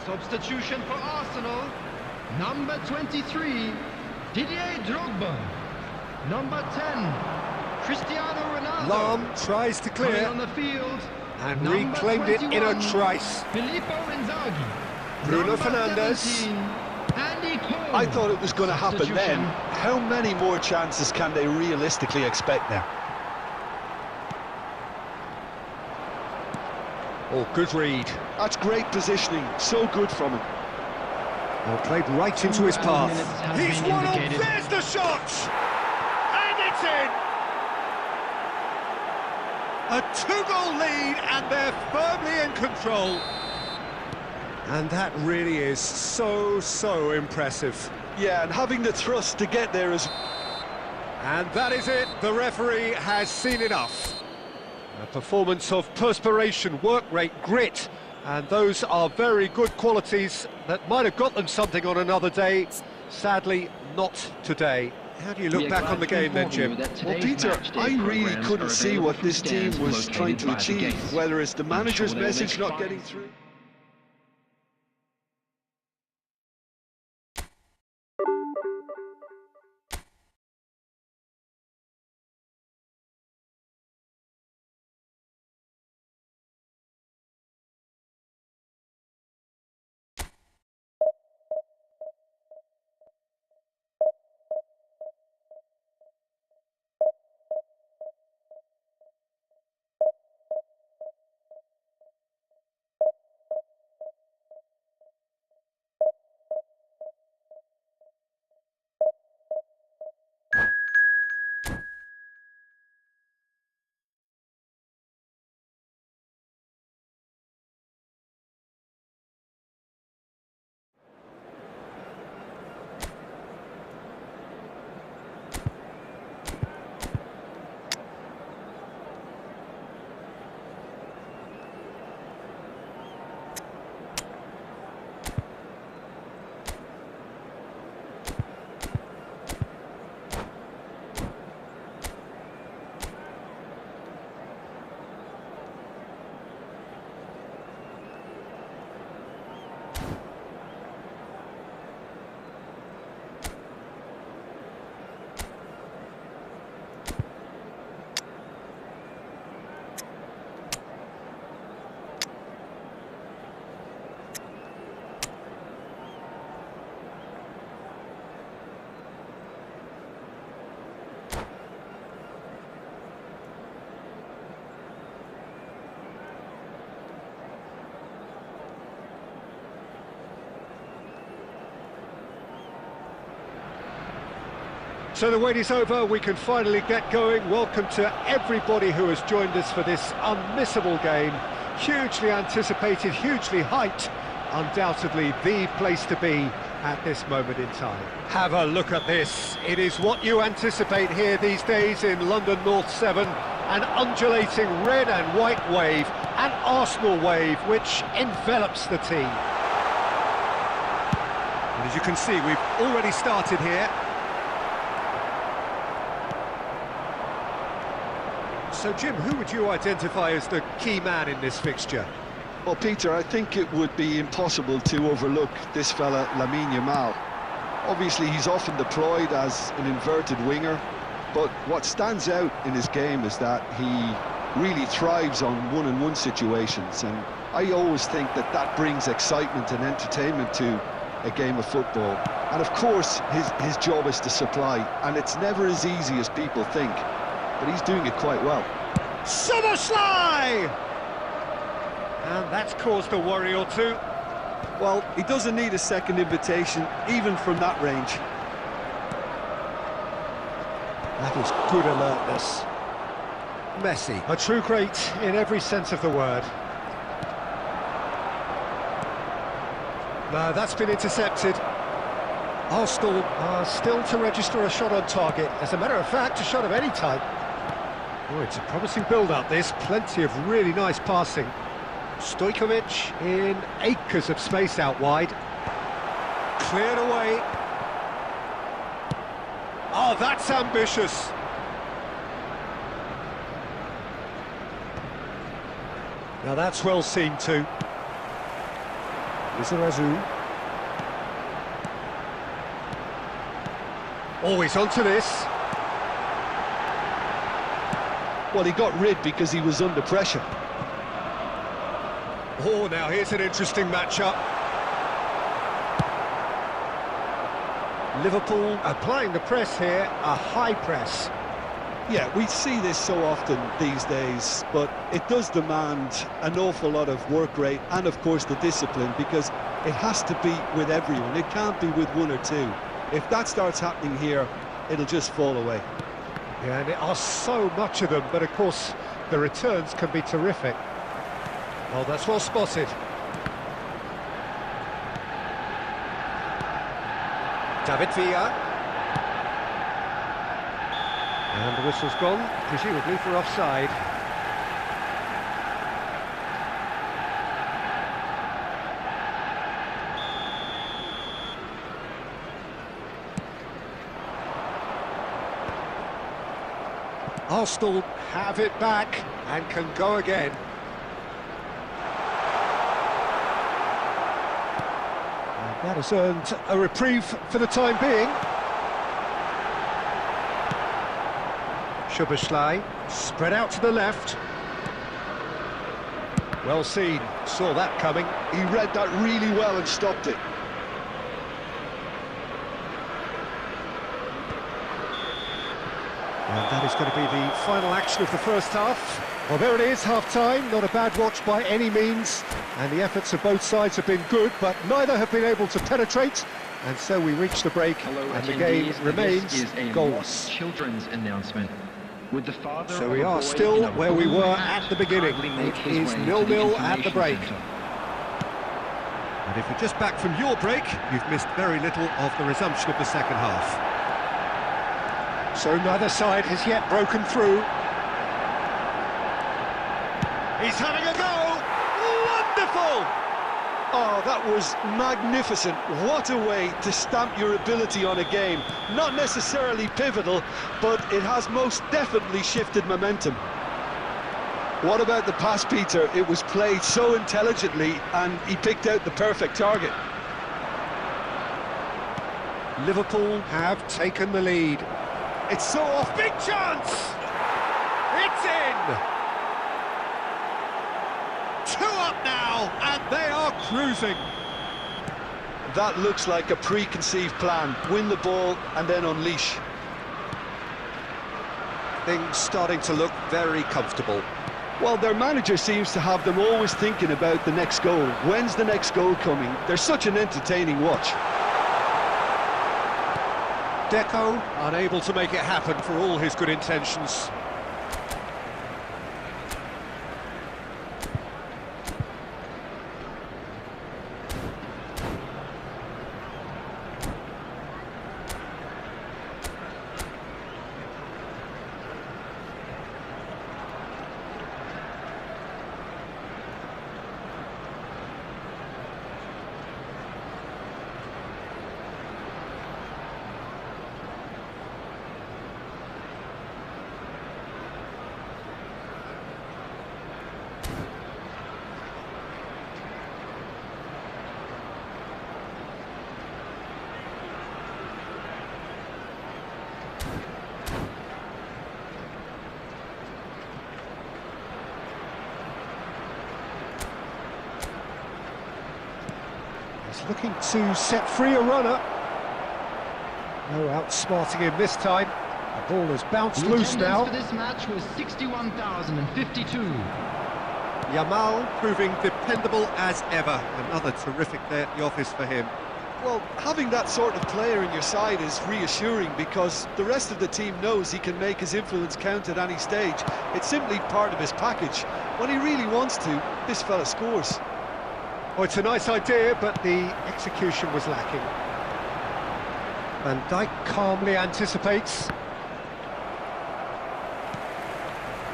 Substitution for Arsenal. Number 23, Didier Drogba. Number 10, Cristiano Ronaldo. Lam tries to Coming clear on the field. and Number reclaimed it in a 21, trice. Filippo Inzaghi. Bruno Number Fernandes. 17, Andy Cole. I thought it was going to happen then. Substitution. How many more chances can they realistically expect now? Oh, good read. That's great positioning. So good from him. Well, played right into his path. Minutes have He's been one up. indicated. There's the shot! And it's in! A two-goal lead, and they're firmly in control. And that really is so impressive. Yeah, and having the thrust to get there is... And that is it. The referee has seen enough. A performance of perspiration, work rate, grit, and those are very good qualities that might have got them something on another day. Sadly, not today. How do you look back on the game then, Jim? Well, Peter, I really couldn't see what this team was trying to achieve, whether it's the manager's message not getting through. So the wait is over, we can finally get going. Welcome to everybody who has joined us for this unmissable game. Hugely anticipated, hugely hyped. Undoubtedly the place to be at this moment in time. Have a look at this. It is what you anticipate here these days in London North 7. An undulating red and white wave, an Arsenal wave which envelops the team. And as you can see, we've already started here. So Jim, who would you identify as the key man in this fixture? Well, Peter, I think it would be impossible to overlook this fella, Lamine Yamal. Obviously, he's often deployed as an inverted winger, but what stands out in his game is that he really thrives on one-on-one situations, and I always think that that brings excitement and entertainment to a game of football. And of course, his job is to supply, and it's never as easy as people think, but he's doing it quite well. Szoboszlai! And that's caused a worry or two. Well, he doesn't need a second invitation, even from that range. That is good alertness. Messi, a true great in every sense of the word. No, that's been intercepted. Arsenal are still to register a shot on target. As a matter of fact, a shot of any type. Oh, it's a promising build-up, this. Plenty of really nice passing. Stojkovic in acres of space out wide. Cleared away. Oh, that's ambitious. Now that's well seen too. Lizarazu. Always onto this. Well, he got rid because he was under pressure. Oh, now here's an interesting matchup. Liverpool applying the press here, a high press. Yeah, we see this so often these days, but it does demand an awful lot of work rate and, of course, the discipline, because it has to be with everyone. It can't be with one or two. If that starts happening here, it'll just fall away. Yeah, and there are so much of them, but of course the returns can be terrific. Well, that's well spotted. David Villa. And the whistle's gone, presumably for offside. Arsenal have it back and can go again. And that has earned a reprieve for the time being. Szoboszlai spread out to the left. Well seen, saw that coming. He read that really well and stopped it. And that is going to be the final action of the first half. Well, there it is, half-time. Not a bad watch by any means. And the efforts of both sides have been good, but neither have been able to penetrate. And so we reach the break, and the game remains goalless. Children's announcement. With the father So we are still where we were at the beginning. It is 0-0 at the break. And if you're just back from your break, you've missed very little of the resumption of the second half. So neither side has yet broken through. He's having a go! Wonderful! Oh, that was magnificent. What a way to stamp your ability on a game. Not necessarily pivotal, but it has most definitely shifted momentum. What about the pass, Peter? It was played so intelligently, and he picked out the perfect target. Liverpool have taken the lead. It's so off. Big chance! It's in! 2 up now, and they are cruising. That looks like a preconceived plan. Win the ball and then unleash. Things starting to look very comfortable. Well, their manager seems to have them always thinking about the next goal. When's the next goal coming? They're such an entertaining watch. Deco, unable to make it happen for all his good intentions. He's looking to set free a runner. No outsmarting him this time. The ball has bounced loose now. For this match was 61,052. Yamal proving dependable as ever. Another terrific day at the office for him. Well, having that sort of player in your side is reassuring because the rest of the team knows he can make his influence count at any stage. It's simply part of his package. When he really wants to, this fella scores. Oh, it's a nice idea, but the execution was lacking. Van Dijk calmly anticipates.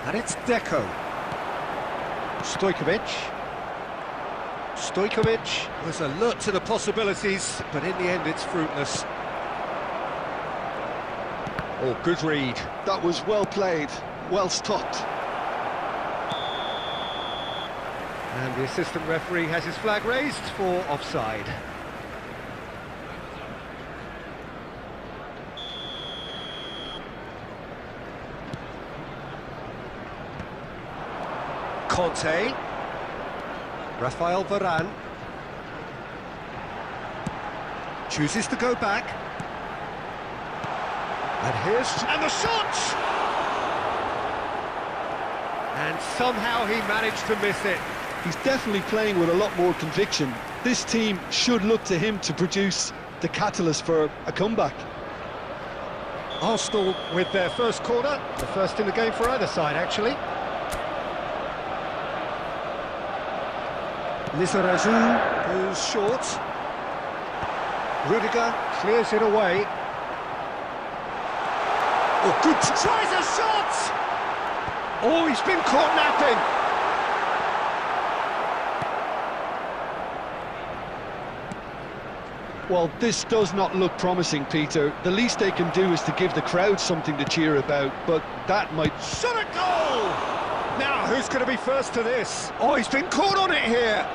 And it's Deco. Stojkovic was alert to the possibilities, but in the end it's fruitless. Oh, good read. That was well played, well stopped. And the assistant referee has his flag raised for offside. Conte. Rafael Varane. Chooses to go back. And and the shot! And somehow he managed to miss it. He's definitely playing with a lot more conviction. This team should look to him to produce the catalyst for a comeback. Arsenal with their first corner, the first in the game for either side, actually. Lizarazu goes short. Rudiger clears it away. Oh, good! Tries a shot! Oh, he's been caught napping! Well, this does not look promising, Peter. The least they can do is to give the crowd something to cheer about, but that might... Shot a goal! Now, who's going to be first to this? Oh, he's been caught on it here!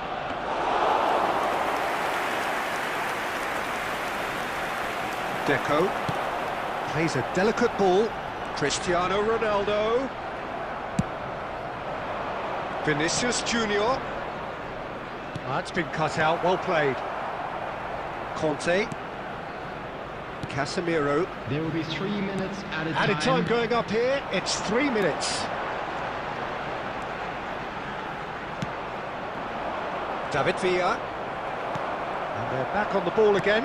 Deco plays a delicate ball. Cristiano Ronaldo. Vinicius Junior. That's been cut out, well played. Conte. Casemiro. There will be 3 minutes added Added time going up here, it's 3 minutes. David Villa. And they're back on the ball again.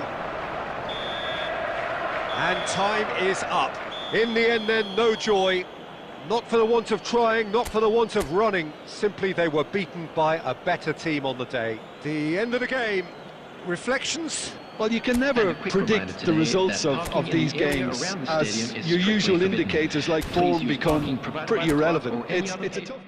And time is up. In the end then, no joy. Not for the want of trying, not for the want of running. Simply they were beaten by a better team on the day. The end of the game. Reflections? Well, you can never predict the results of these games, as your usual indicators like form become pretty irrelevant. It's a tough...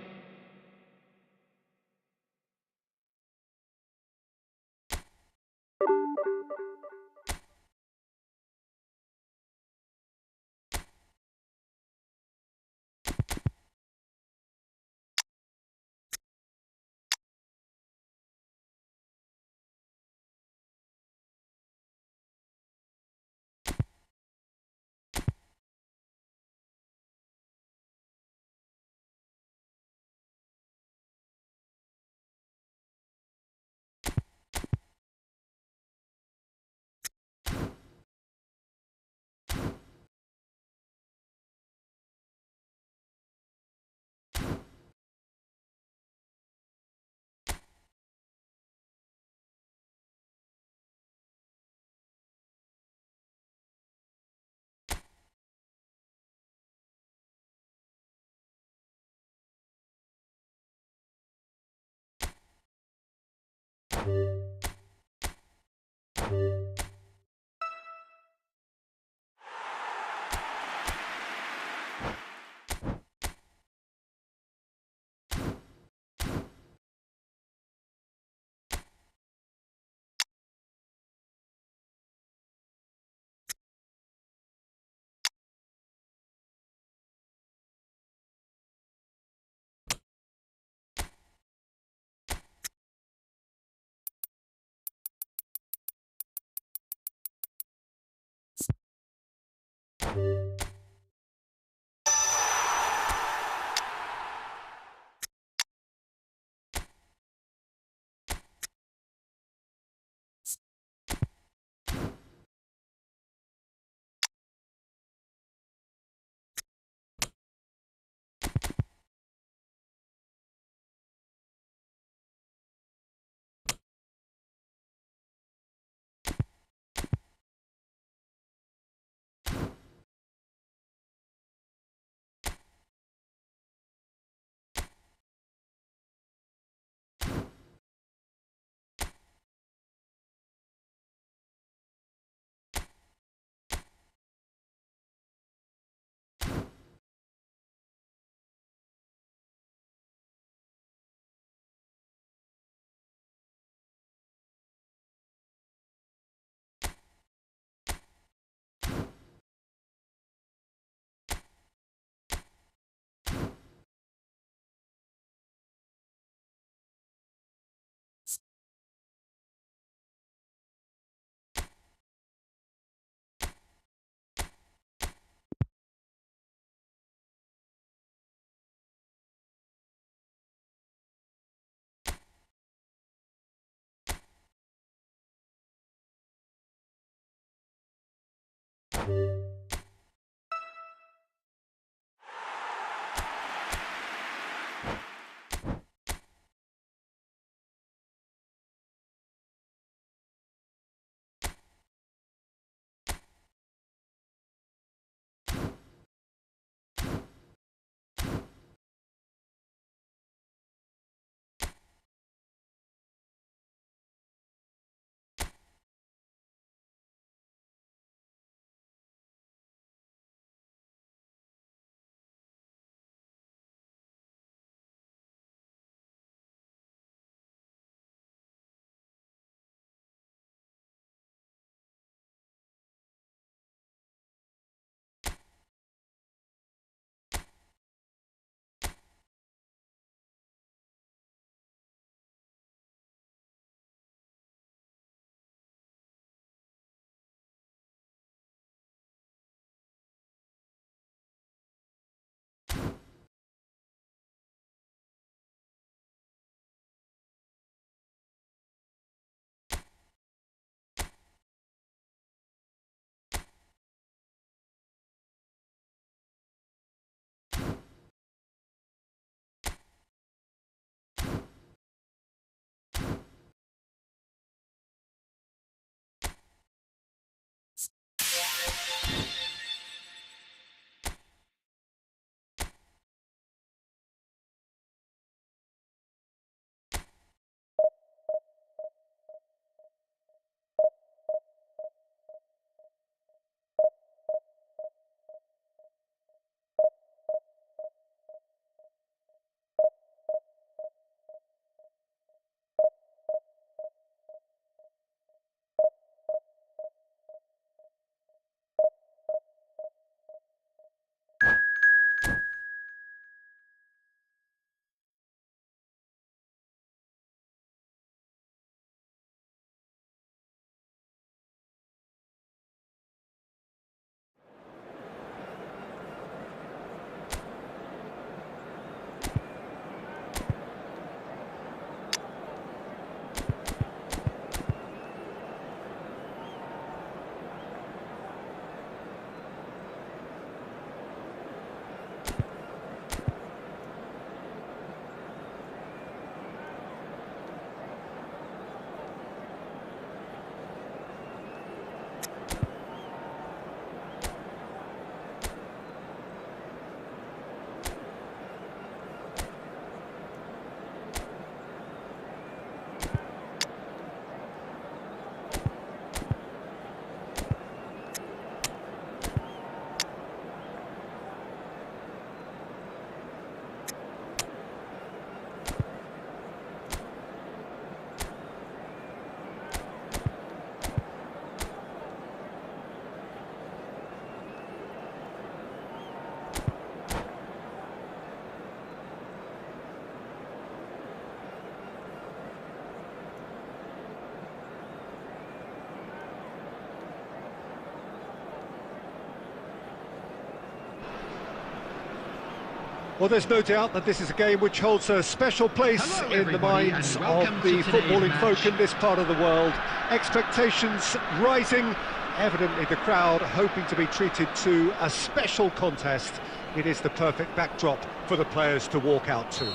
Well, there's no doubt that this is a game which holds a special place Hello, in the everybody, minds and of welcome the to today's footballing match. folk in this part of the world. Expectations rising, evidently the crowd hoping to be treated to a special contest. It is the perfect backdrop for the players to walk out to. And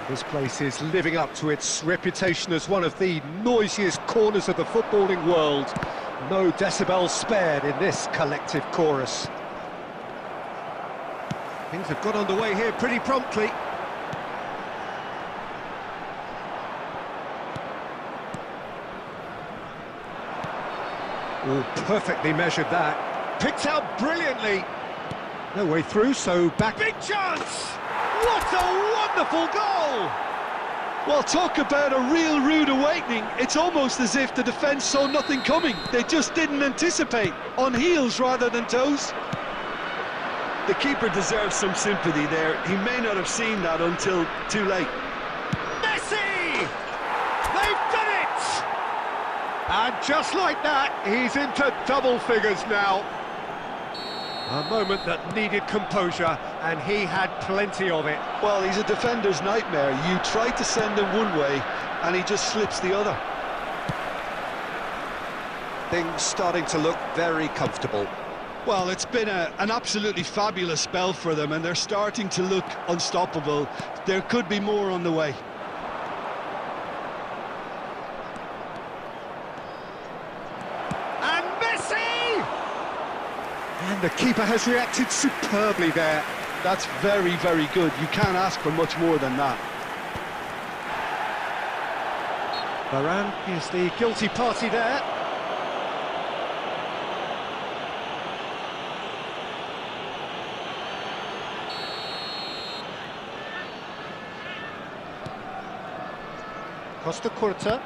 this place is living up to its reputation as one of the noisiest corners of the footballing world. No decibels spared in this collective chorus. Things have got underway here pretty promptly. Oh, perfectly measured that. Picked out brilliantly. No way through, so back. Big chance! What a wonderful goal! Well, talk about a real rude awakening. It's almost as if the defence saw nothing coming. They just didn't anticipate. On heels rather than toes. The keeper deserves some sympathy there. He may not have seen that until too late. Messi! They've done it! And just like that, he's into double figures now. A moment that needed composure, and he had plenty of it. Well, he's a defender's nightmare. You try to send him one way, and he just slips the other. Things starting to look very comfortable. Well, it's been an absolutely fabulous spell for them, and they're starting to look unstoppable. There could be more on the way. And Messi! And the keeper has reacted superbly there. That's very, very good. You can't ask for much more than that. Varane is the guilty party there. Costa Curta.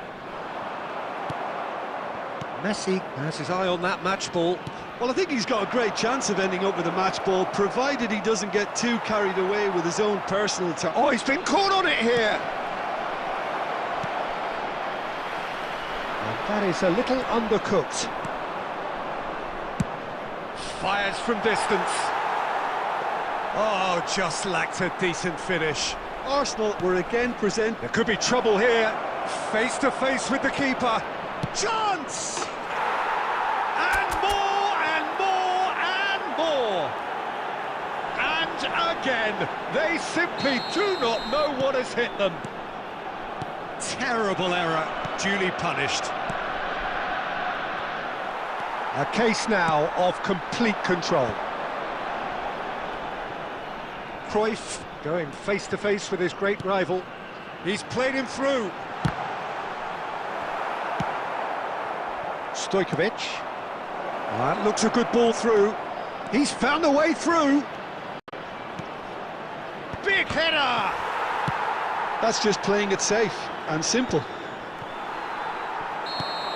Messi has his eye on that match ball. Well, I think he's got a great chance of ending up with a match ball, provided he doesn't get too carried away with his own personal turn. Oh, he's been caught on it here! And that is a little undercooked. Fires from distance. Oh, just lacked a decent finish. Arsenal were again present. There could be trouble here. Face to face with the keeper. Chance! And more, and more, and more. And again, they simply do not know what has hit them. Terrible error, duly punished. A case now of complete control. Cruyff going face to face with his great rival. He's played him through. Stojkovic. That looks a good ball through. He's found a way through. Big header! That's just playing it safe and simple.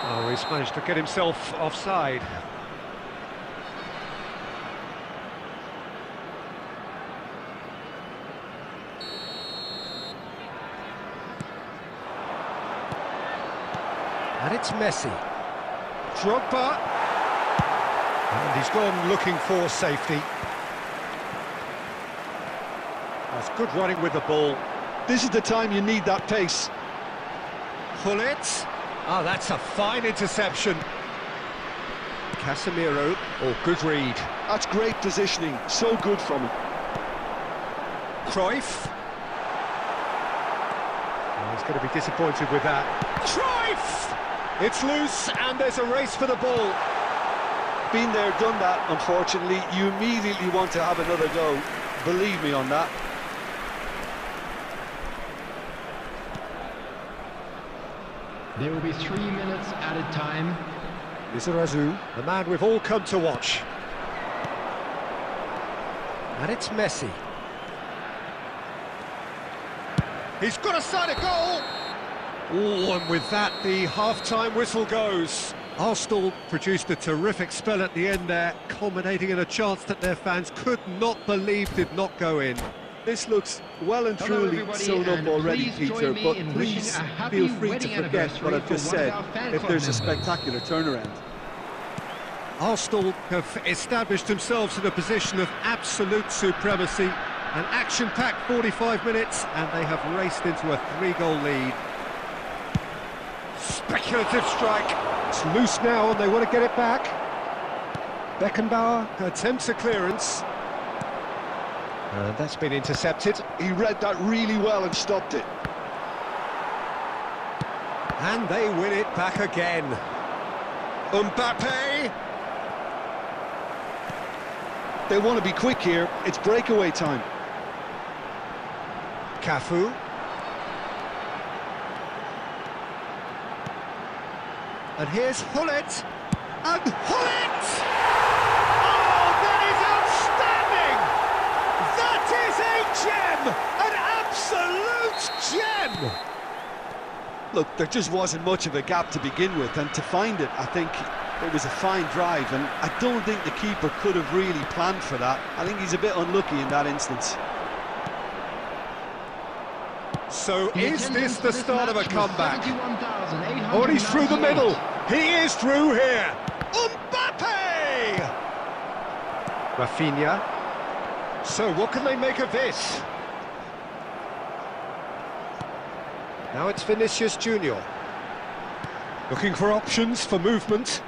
Oh, he's managed to get himself offside. And it's Messi. Drogba. And he's gone looking for safety. That's good running with the ball. This is the time you need that pace. Pull it. Oh, that's a fine interception. Casemiro. Oh, good read. That's great positioning. So good from him. Cruyff. Oh, he's going to be disappointed with that. Cruyff! It's loose, and there's a race for the ball. Been there, done that, unfortunately. You immediately want to have another go. Believe me on that. There will be 3 minutes added time. Lizarazu, the man we've all come to watch. And it's Messi. He's got a side of goal! Oh, and with that, the half-time whistle goes. Arsenal produced a terrific spell at the end there, culminating in a chance that their fans could not believe did not go in. This looks well and Hello, truly everybody, sewn up and already, please join Peter, me but in please wishing a happy feel free to wedding forget what anniversary I've just for one said of our fan if club there's a members. spectacular turnaround. Arsenal have established themselves in a position of absolute supremacy. An action-packed 45 minutes, and they have raced into a 3-goal lead. Speculative strike. It's loose now, and they want to get it back. Beckenbauer attempts a clearance. And that's been intercepted. He read that really well and stopped it. And they win it back again. Mbappe! They want to be quick here. It's breakaway time. Cafu. And here's Hullet. And Hullet! Oh, that is outstanding! That is a gem! An absolute gem! Look, there just wasn't much of a gap to begin with, and to find it, I think it was a fine drive, and I don't think the keeper could have really planned for that. I think he's a bit unlucky in that instance. So is this the start of a comeback? Oh, he's through the middle. He is through here. Mbappe! Rafinha. So what can they make of this? Now it's Vinicius Junior. Looking for options for movement.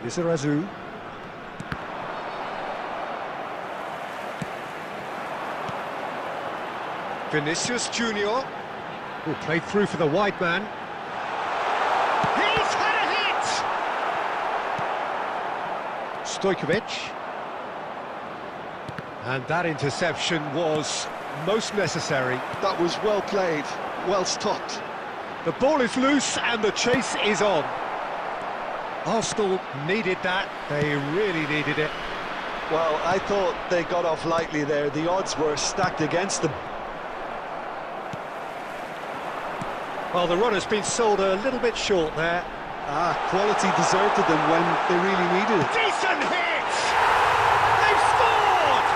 Lizarazu. Vinicius Junior, who played through for the wide man. He's had a hit! Stojkovic. And that interception was most necessary. That was well played, well stopped. The ball is loose and the chase is on. Arsenal needed that, they really needed it. Well, I thought they got off lightly there. The odds were stacked against them. Well, the run has been sold a little bit short there. Quality deserted them when they really needed it. Decent hit! They've scored!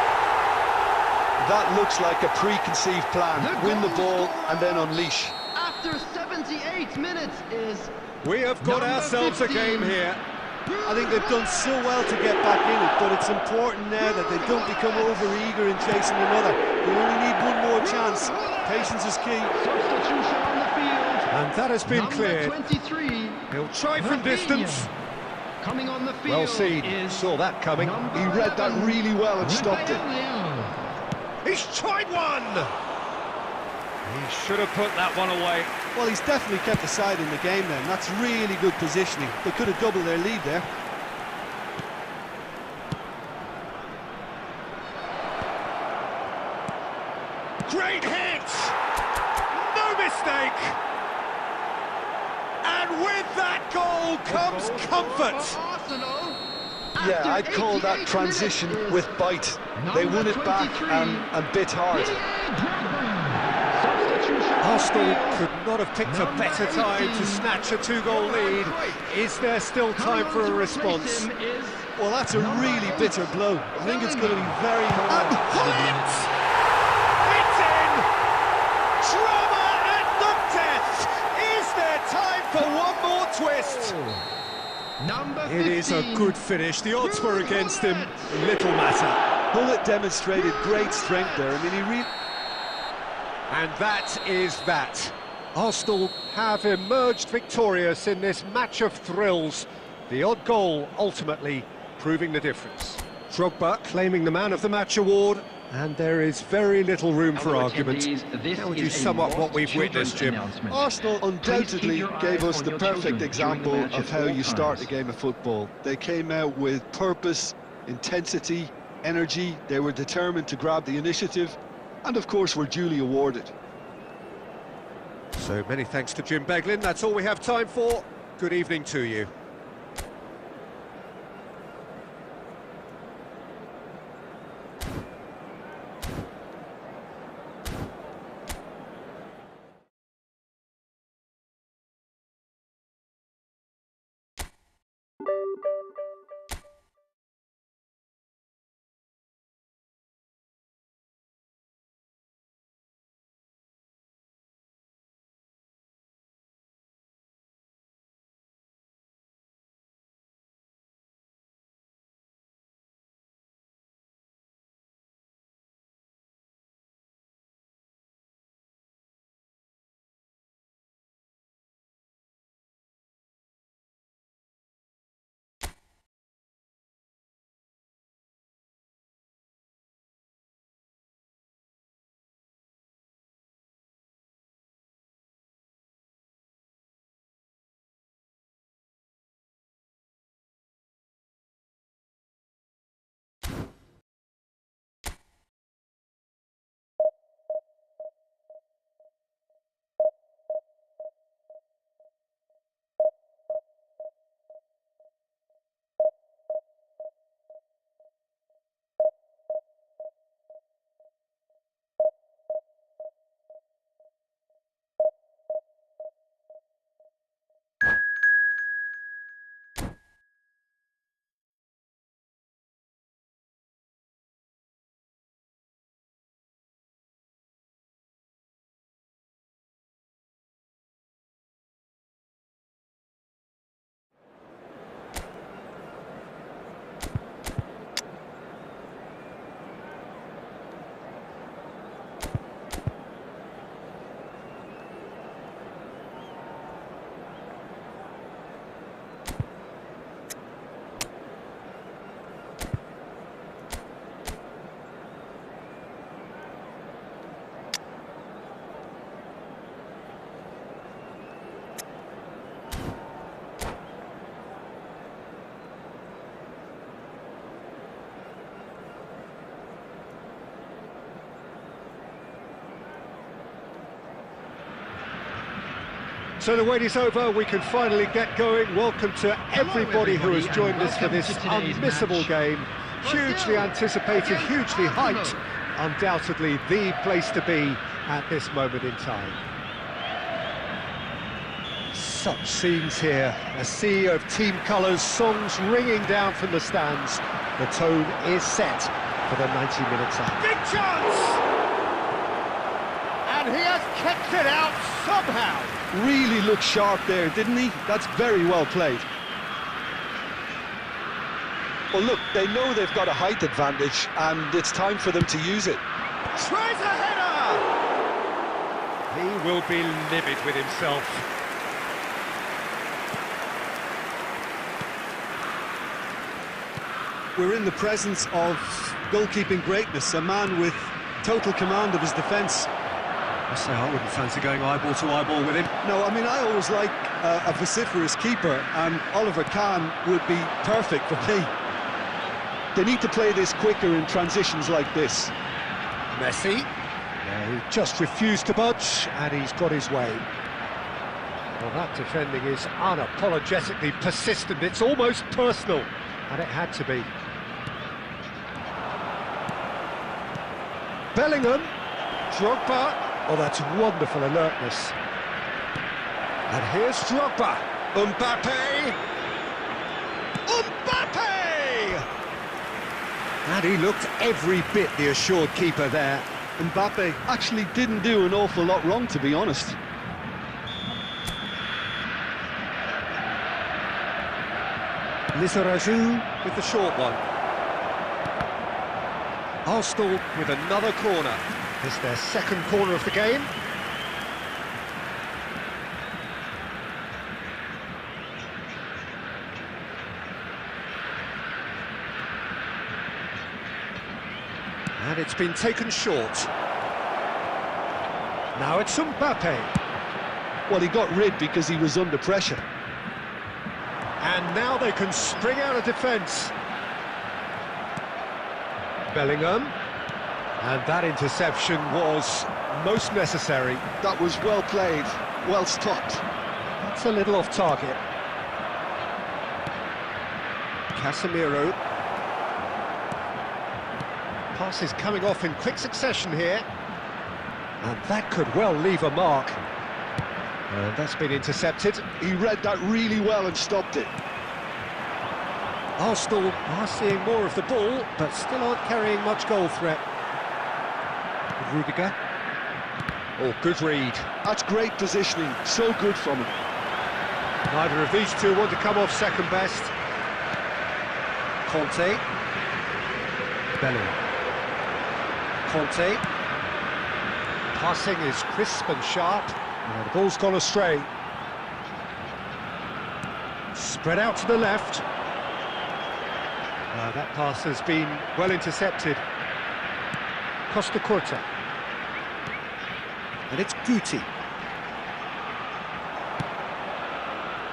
That looks like a preconceived plan. Win the ball and then unleash. After 78 minutes is... We have got ourselves a game here. I think they've done so well to get back in it, but it's important now that they don't become over-eager in chasing another. They only need one more chance. Patience is key. Substitution on the field. And that has been cleared. 23. He'll try from distance. Coming on the field. Well seen. Is Saw that coming. He read that really well and stopped it. He's tried one! He should have put that one away. Well, he's definitely kept the side in the game then. That's really good positioning. They could have doubled their lead there. Great hit! No mistake! And with that goal comes comfort! Yeah, I'd call that transition with bite. They won it back and bit hard. Arsenal could not have picked a better time to snatch a 2-goal lead. Is there still time for a response? Well, that's a really bitter blow. I think it's going to be very hard. And Hullet! It's in! Drama at the death! Is there time for one more twist? It is a good finish. The odds were against him. Little matter. Hullet demonstrated great strength there. I mean, he really... And that is that. Arsenal have emerged victorious in this match of thrills. The odd goal ultimately proving the difference. Drogba claiming the Man of the Match award, and there is very little room for argument. How would you sum up what we've witnessed, Jim? Arsenal undoubtedly gave us the perfect example of how you start a game of football. They came out with purpose, intensity, energy. They were determined to grab the initiative, and of course were duly awarded. So many thanks to Jim Beglin. That's all we have time for. Good evening to you. So the wait is over, we can finally get going. Welcome to everybody who has joined us for this unmissable game. Hugely anticipated, hugely hyped. Undoubtedly the place to be at this moment in time. Such scenes here, a sea of team colours, songs ringing down from the stands. The tone is set for the 90 minutes out. Big chance! And he has kept it out somehow. Really looked sharp there, didn't he? That's very well played. Well, look, they know they've got a height advantage, and it's time for them to use it. Tries a header! He will be livid with himself. We're in the presence of goalkeeping greatness, a man with total command of his defence. I say I wouldn't fancy going eyeball to eyeball with him. No, I mean, I always like a vociferous keeper, and Oliver Kahn would be perfect for me. They need to play this quicker in transitions like this. Messi. Yeah, he just refused to budge, and he's got his way. Well, that defending is unapologetically persistent. It's almost personal, and it had to be. Bellingham. Drogba. Oh, that's wonderful alertness. And here's Drogba. Mbappe! And he looked every bit the assured keeper there. Mbappe actually didn't do an awful lot wrong, to be honest. Lizarazu with the short one. Arsenal with another corner. It's their second corner of the game. And it's been taken short. Now it's Mbappe. Well, he got rid because he was under pressure. And now they can spring out of defence. Bellingham. And that interception was most necessary. That was well played, well stopped. That's a little off target. Casemiro. Passes coming off in quick succession here. And that could well leave a mark. And that's been intercepted. He read that really well and stopped it. Arsenal are seeing more of the ball, but still aren't carrying much goal threat. Rudiger. Oh, good read. That's great positioning, so good from him. Neither of these two want to come off second best. Conte. Bellingham. Conte. Passing is crisp and sharp. Oh, the ball's gone astray. Spread out to the left. That pass has been well intercepted. Costa Curta. And it's Guti.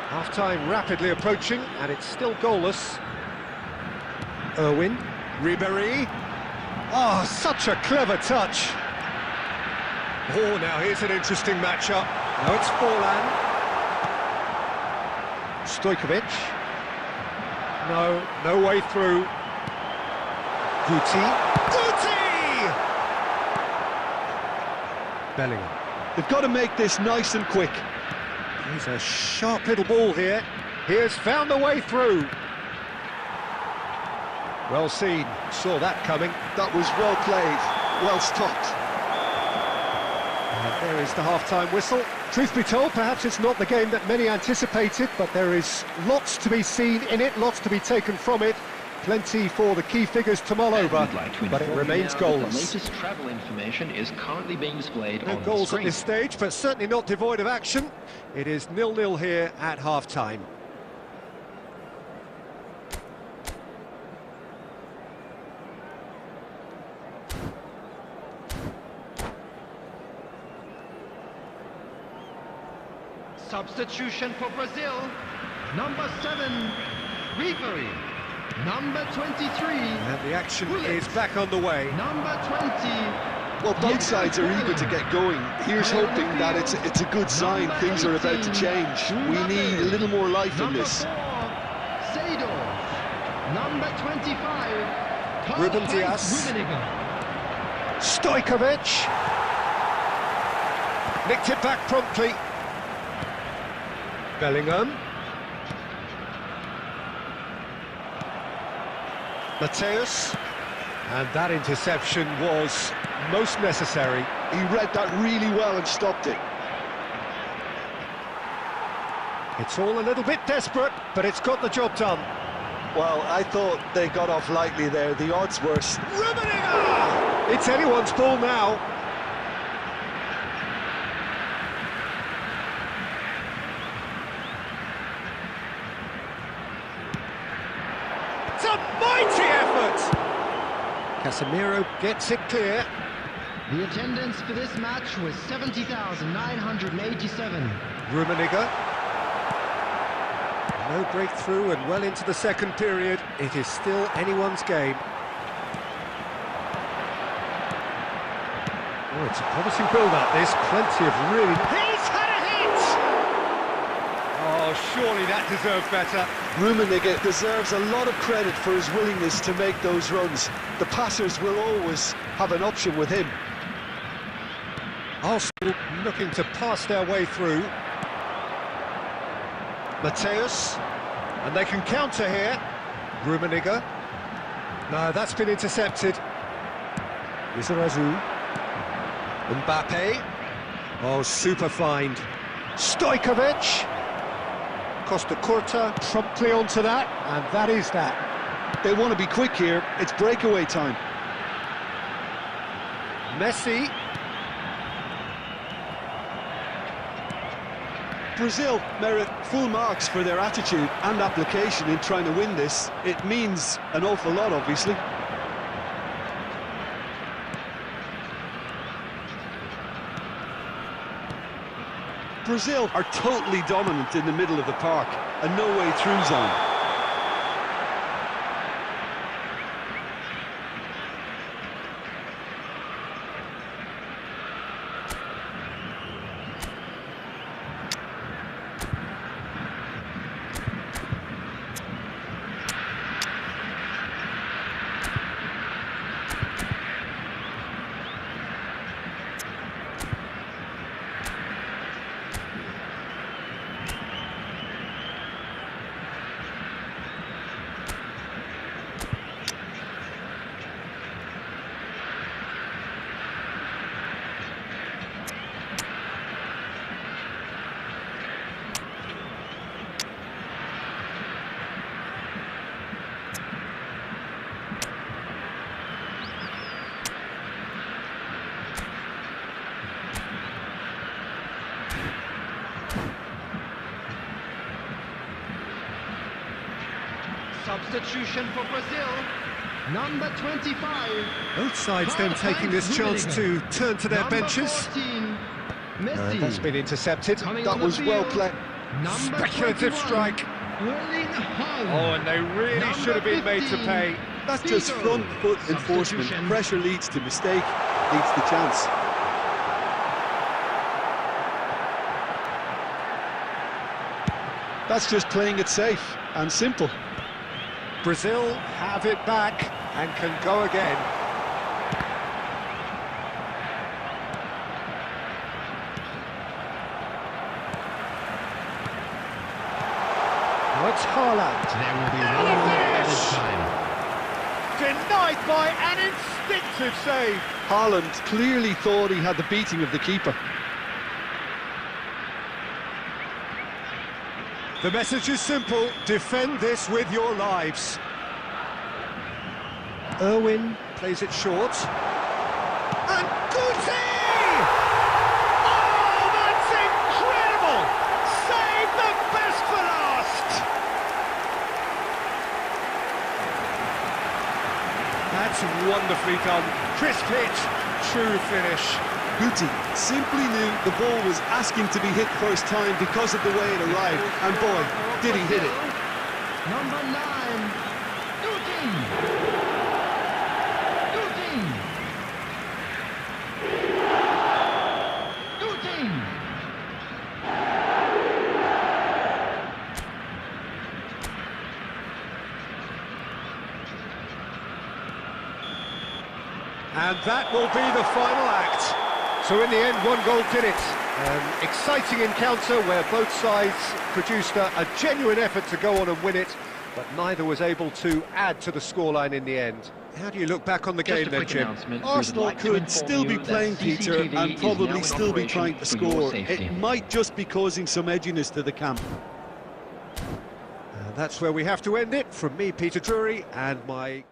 Half-time rapidly approaching, and it's still goalless. Irwin. Ribéry. Oh, such a clever touch. Oh, now here's an interesting matchup. Now it's Forlan. Stojkovic. No way through. Guti. Bellingham. They've got to make this nice and quick. Here's a sharp little ball here. He has found a way through. Well seen, saw that coming. That was well played, well stopped. And there is the half-time whistle. Truth be told, perhaps it's not the game that many anticipated, but there is lots to be seen in it, lots to be taken from it. Plenty for the key figures to mull over, but it remains goalless. The latest travel information is currently being displayed on the screen. No goals at this stage, but certainly not devoid of action. It is 0-0 here at half-time. Substitution for Brazil. Number 7, Ribéry. Number 23. And the action is back on the way. Number 20, Well, both sides are eager to get going. Here's hoping that it's a good sign. Things are about to change. We need a little more life in this. Number 25, Ruben Diaz. Stojkovic. Nicked it back promptly. Bellingham. Mateus. And that interception was most necessary. He read that really well and stopped it. It's all a little bit desperate, but it's got the job done. Well, I thought they got off lightly there. The odds were... Rummenigge! It's anyone's ball now. It's a mighty effort! Casemiro gets it clear. The attendance for this match was 70,987. Rummenigge. No breakthrough and well into the second period. It is still anyone's game. Oh, it's a promising build-up, this. Plenty of really... He's had a hit! Oh, surely that deserves better. Rummenigge deserves a lot of credit for his willingness to make those runs. The passers will always have an option with him. Arsenal looking to pass their way through. Mateus, and they can counter here. Rummenigge. No, that's been intercepted. Lizarazu. Mbappe. Oh, super find. Stojkovic. Costa Curta promptly onto that, and that is that. They want to be quick here. It's breakaway time. Messi. Brazil merit full marks for their attitude and application in trying to win this. It means an awful lot, obviously. Brazil are totally dominant in the middle of the park, a no-way through zone. Substitution for Brazil, number 25. Both sides then taking this chance to turn to their benches. 14, Messi. That's been intercepted. That was well played. Speculative 21, strike. Erling Haaland. Oh, and they really should have been made to 15, pay. That's just front foot enforcement. Substitution. Pressure leads to mistake, leads to chance. That's just playing it safe and simple. Brazil have it back and can go again. Oh, it's Haaland. There will be 1 minute added time. Denied by an instinctive save. Haaland clearly thought he had the beating of the keeper. The message is simple: defend this with your lives. Irwin plays it short. And Guti! Oh, that's incredible! Save the best for last! That's wonderfully done. Crisp hit, true finish. Guti simply knew the ball was asking to be hit first time because of the way it arrived, and boy, did he hit it. Number 9, Guti. And that will be the final act. So in the end, one goal did it. An exciting encounter where both sides produced a genuine effort to go on and win it, but neither was able to add to the scoreline in the end. How do you look back on the game then, Jim? Arsenal could still be playing, Peter, and probably still be trying to score. It might just be causing some edginess to the camp. And that's where we have to end it. From me, Peter Drury, and my...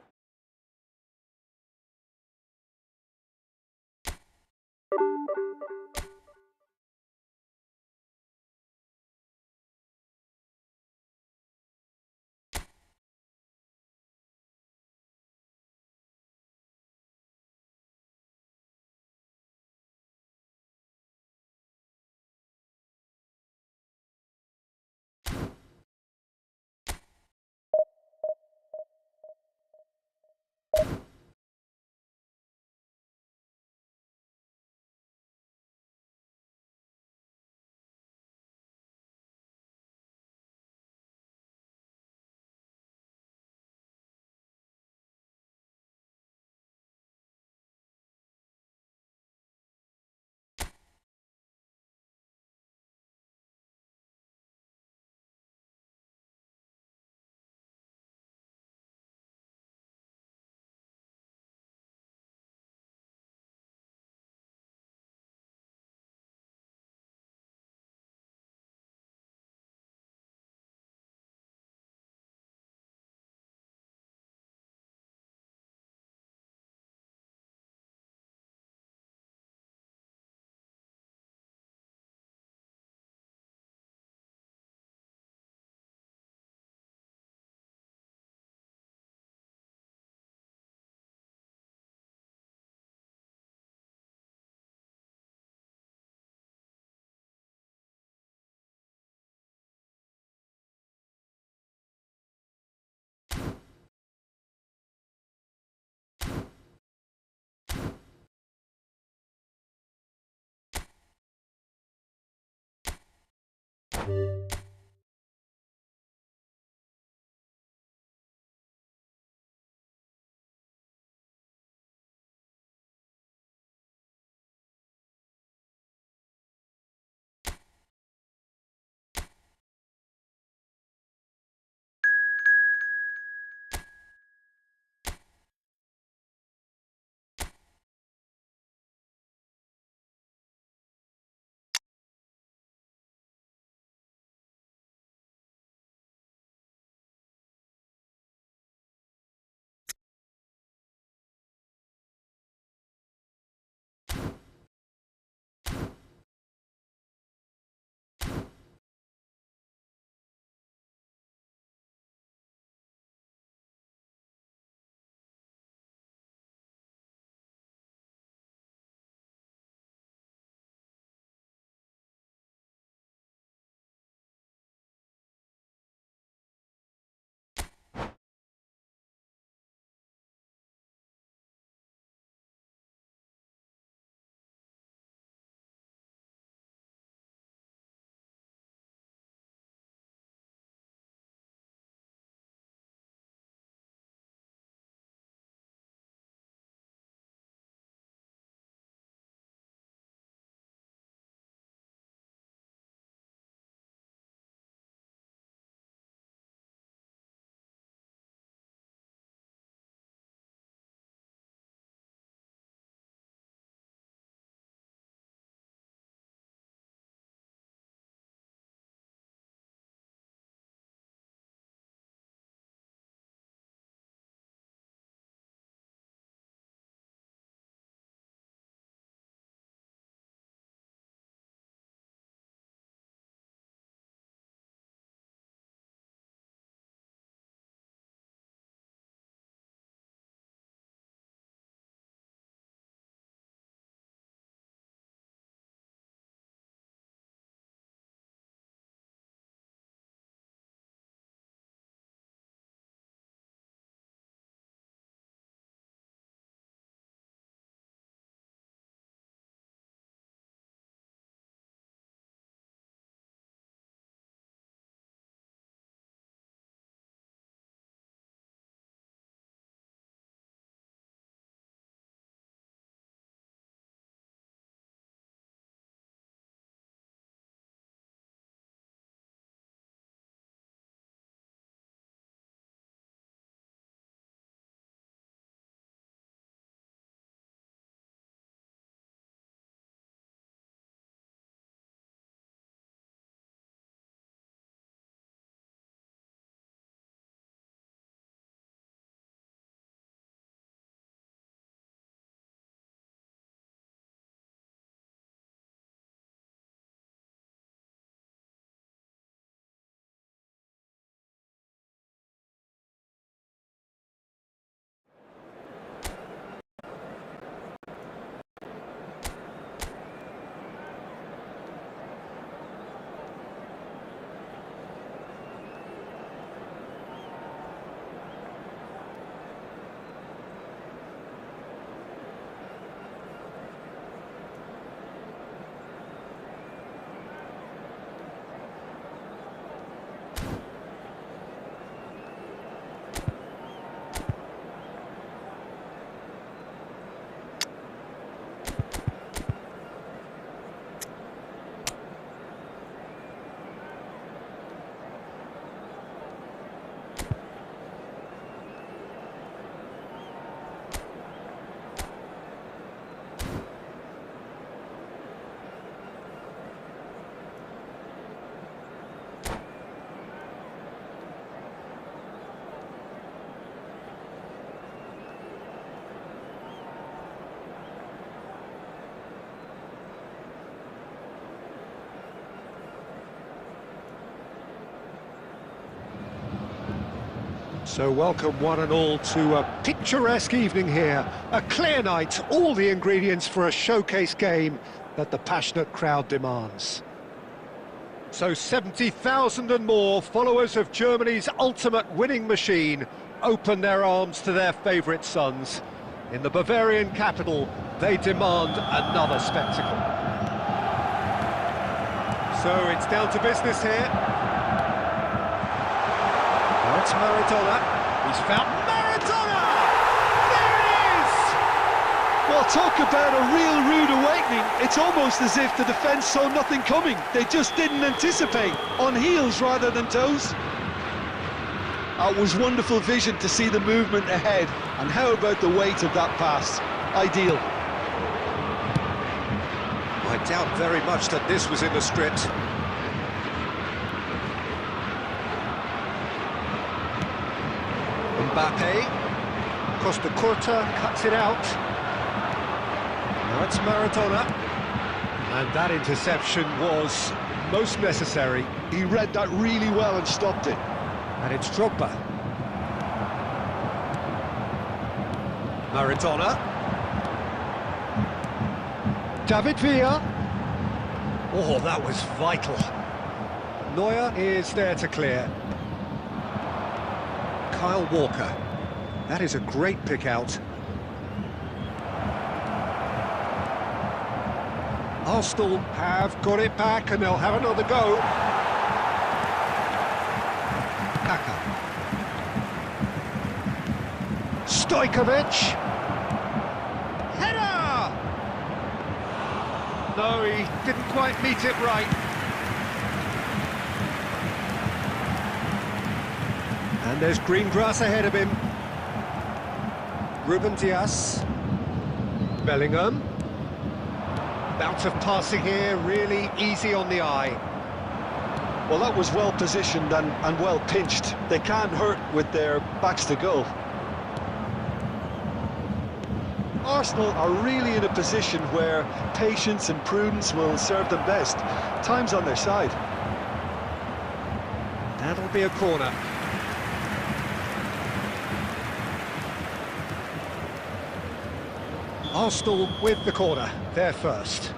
So welcome one and all to a picturesque evening here. A clear night, all the ingredients for a showcase game that the passionate crowd demands. So 70,000 and more followers of Germany's ultimate winning machine open their arms to their favourite sons. In the Bavarian capital, they demand another spectacle. So it's down to business here. Now it's Maradona. He's found Maradona! There it is! Well, talk about a real rude awakening. It's almost as if the defence saw nothing coming. They just didn't anticipate, on heels rather than toes. It was wonderful vision to see the movement ahead, and how about the weight of that pass? Ideal. I doubt very much that this was in the script. Mbappe, Costa Curta cuts it out. Now it's Maradona. And that interception was most necessary. He read that really well and stopped it. And it's Drogba. Maradona. David Villa. Oh, that was vital. Neuer is there to clear. Kyle Walker. That is a great pick out. Arsenal have got it back and they'll have another go. Kaka. Stojkovic. Header! No, he didn't quite meet it right. And there's green grass ahead of him. Ruben Dias. Bellingham. Bout of passing here, really easy on the eye. Well, that was well positioned and well pinched. They can't hurt with their backs to goal. Arsenal are really in a position where patience and prudence will serve them best. Time's on their side. That'll be a corner. Arsenal with the corner, they're first.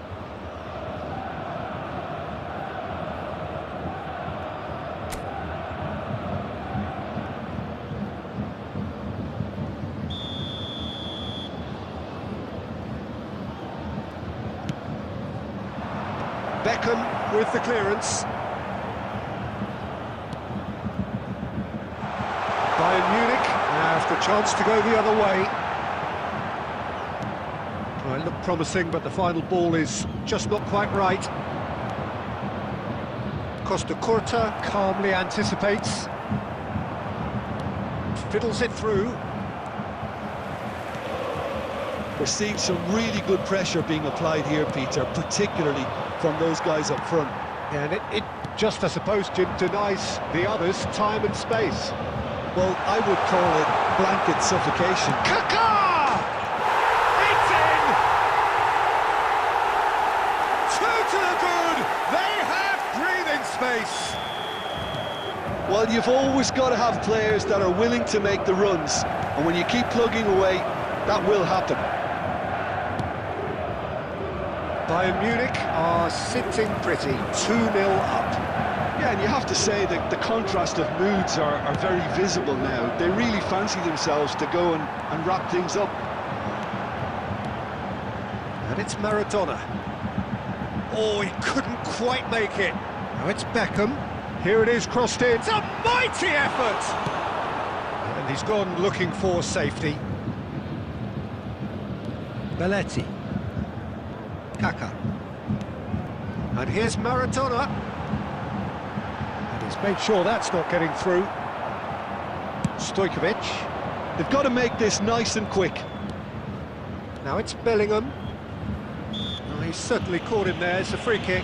Beckham with the clearance. Bayern Munich have the chance to go the other way. Well, it looked promising, but the final ball is just not quite right. Costa Curta calmly anticipates. Fiddles it through. We're seeing some really good pressure being applied here, Peter, particularly from those guys up front. And it just, I suppose, Jim, denies the others time and space. Well, I would call it blanket suffocation. Kaka! It's in! Two to the good! They have breathing space! Well, you've always got to have players that are willing to make the runs, and when you keep plugging away, that will happen. Bayern Munich are sitting pretty, 2-0 up. Yeah, and you have to say that the contrast of moods are very visible now. They really fancy themselves to go and wrap things up. And it's Maradona. Oh, he couldn't quite make it. Now it's Beckham. Here it is, crossed in. It's a mighty effort! And he's gone looking for safety. Belletti. Kaka. And here's Maradona. And he's made sure that's not getting through. Stojkovic. They've got to make this nice and quick. Now it's Bellingham. Oh, he's certainly caught him there. It's a free kick.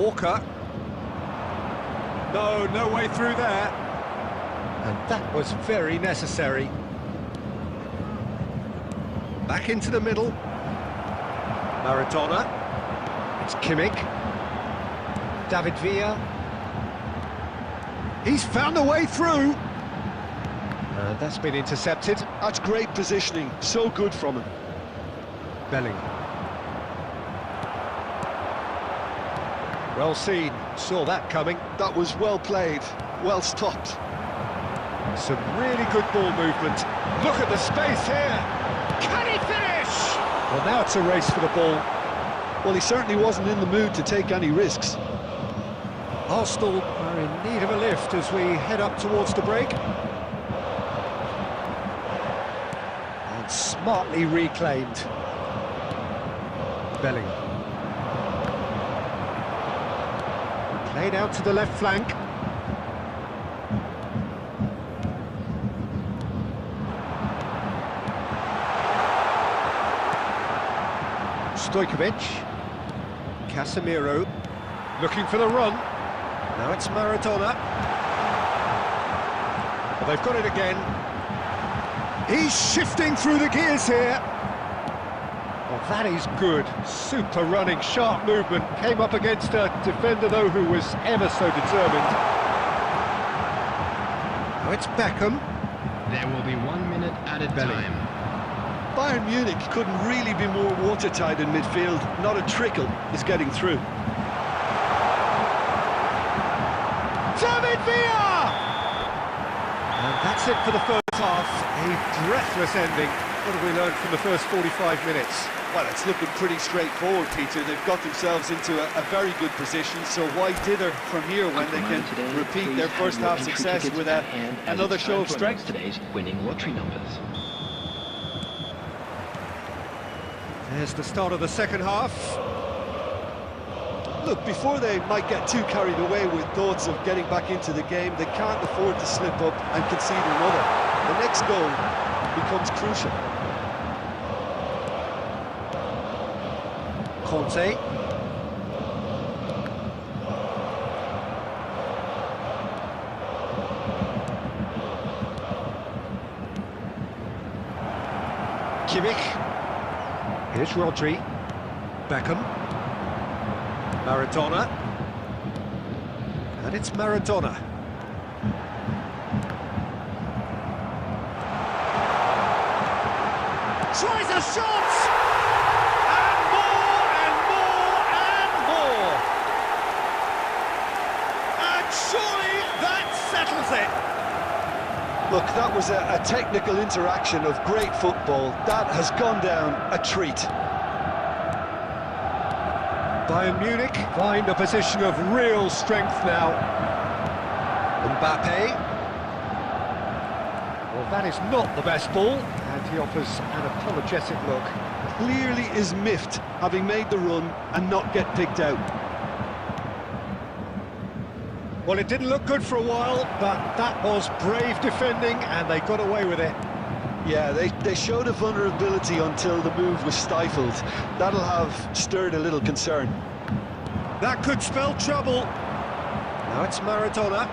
Walker. No way through there. And that was very necessary. Back into the middle. Maradona. It's Kimmich. David Villa. He's found a way through. And that's been intercepted. That's great positioning, so good from him. Bellingham. Well seen, saw that coming. That was well played, well stopped. Some really good ball movement. Look at the space here. Can he finish? Well, now it's a race for the ball. Well, he certainly wasn't in the mood to take any risks. Arsenal are in need of a lift as we head up towards the break. And smartly reclaimed. Bellingham. Played out to the left flank. Stojkovic. Casemiro. Looking for the run. Now it's Maradona. Well, they've got it again. He's shifting through the gears here. Well, that is good. Super running, sharp movement. Came up against a defender, though, who was ever so determined. Now it's Beckham. There will be 1 minute added time. Bayern Munich couldn't really be more watertight in midfield. Not a trickle is getting through. David Villa! And that's it for the first half. A breathless ending. What have we learned from the first 45 minutes? Well, it's looking pretty straightforward, Peter. They've got themselves into a very good position, so why dither from here when they can repeat their first half success with another show of strength? Today's winning lottery numbers. There's the start of the second half. Look, before they might get too carried away with thoughts of getting back into the game, they can't afford to slip up and concede another. The next goal becomes crucial. Conte. Kimmich. Here's Rodri. Beckham. Maradona. And it's Maradona. Tries a shot! And more and more and more! And surely that settles it! Look, that was a technical interaction of great football. That has gone down a treat. Bayern Munich find a position of real strength now. Mbappe. Well, that is not the best ball, and he offers an apologetic look. Clearly is miffed, having made the run and not get picked out. Well, it didn't look good for a while, but that was brave defending, and they got away with it. Yeah, they showed a vulnerability until the move was stifled. That'll have stirred a little concern. That could spell trouble. Now it's Maradona.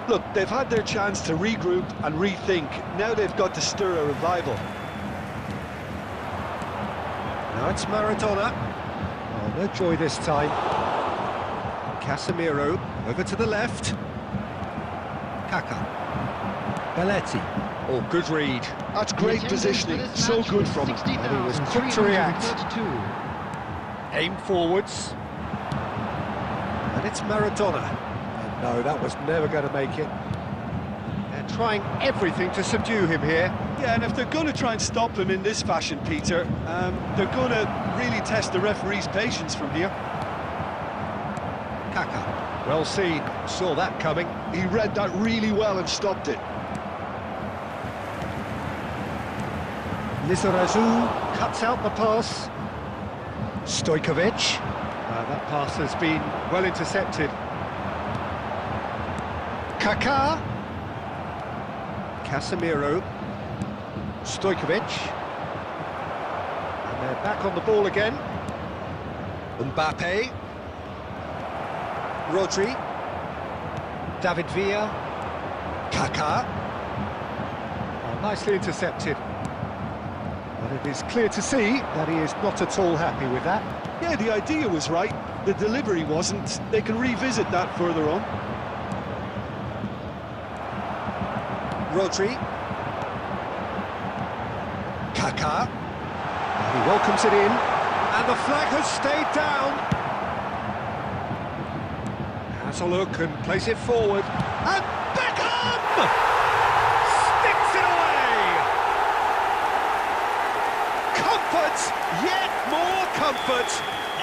Look, they've had their chance to regroup and rethink. Now they've got to stir a revival. Now it's Maradona. Oh, no joy this time. Casemiro, over to the left. Kaká. Belletti. Oh, good read. That's great positioning, so good from him. And he was quick to react. Aim forwards. And it's Maradona. And no, that was never going to make it. They're trying everything to subdue him here. Yeah, and if they're going to try and stop him in this fashion, Peter, they're going to really test the referee's patience from here. Kaká. Well seen. Saw that coming. He read that really well and stopped it. Lizarazu cuts out the pass. Stojkovic. That pass has been well intercepted. Kaká. Casemiro. Stojkovic. And they're back on the ball again. Mbappe. Rodri. David Villa. Kaká. Oh, nicely intercepted. But it is clear to see that he is not at all happy with that. Yeah, the idea was right, the delivery wasn't. They can revisit that further on. Rodri. Kaká. He welcomes it in, and the flag has stayed down. Has a look and plays it forward, and Beckham sticks it away. Comfort, yet more comfort,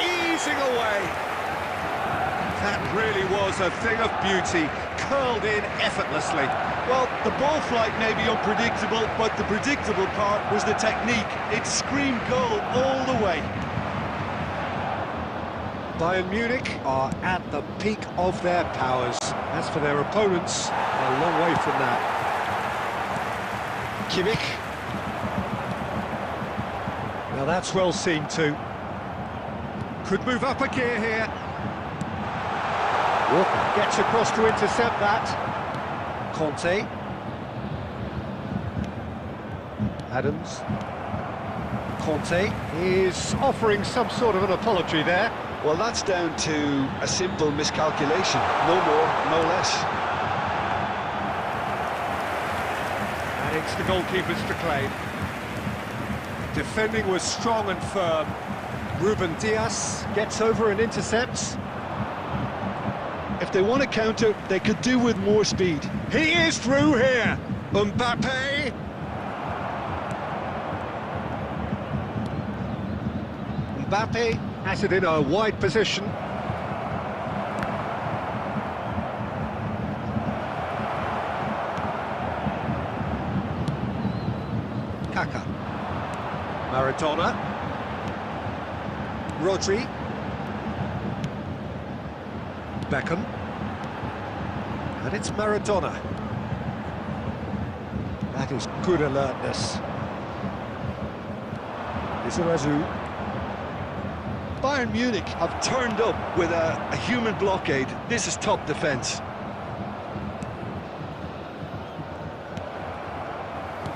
easing away. That really was a thing of beauty, curled in effortlessly. Well, the ball flight may be unpredictable, but the predictable part was the technique. It screamed goal all the way. Bayern Munich are at the peak of their powers. As for their opponents, a long way from that. Kimmich. Now that's well seen too. Could move up a gear here. Walker gets across to intercept that. Conte. Adams. Conte is offering some sort of an apology there. Well, that's down to a simple miscalculation. No more, no less. And it's the goalkeepers to claim. Defending was strong and firm. Ruben Dias gets over and intercepts. If they want to counter, they could do with more speed. He is through here. Mbappe. Mbappe has it in a wide position. Kaká. Maradona. Rodri. Beckham. And it's Maradona. That is good alertness. Izarazu. Bayern Munich have turned up with a human blockade. This is top defence.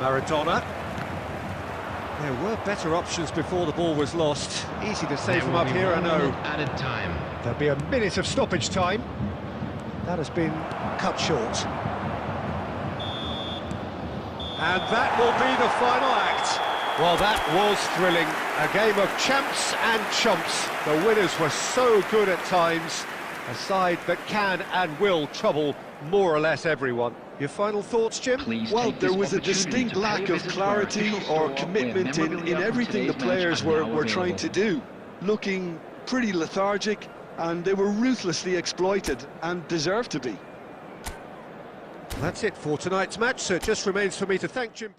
Maradona. There were better options before the ball was lost. Easy to say from up here, I know. Added time. There'll be a minute of stoppage time. That has been cut short. And that will be the final act. Well, that was thrilling. A game of champs and chumps. The winners were so good at times. A side that can and will trouble more or less everyone. Your final thoughts, Jim? Please Well, take there this was a opportunity distinct to pay lack of visit to our clarity official or store, commitment where in memorabilia everything the from today's players match are were now trying to do. Looking pretty lethargic, and they were ruthlessly exploited, and deserved to be. That's it for tonight's match, so it just remains for me to thank Jim.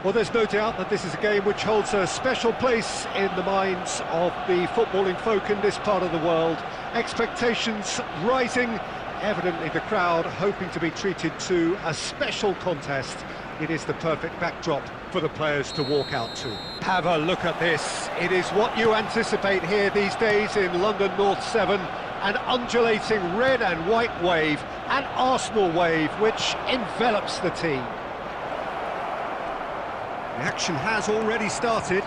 Well, there's no doubt that this is a game which holds a special place in the minds of the footballing folk in this part of the world. Expectations rising, evidently the crowd hoping to be treated to a special contest. It is the perfect backdrop for the players to walk out to. Have a look at this. It is what you anticipate here these days in London North 7. An undulating red and white wave, an Arsenal wave which envelops the team. The action has already started.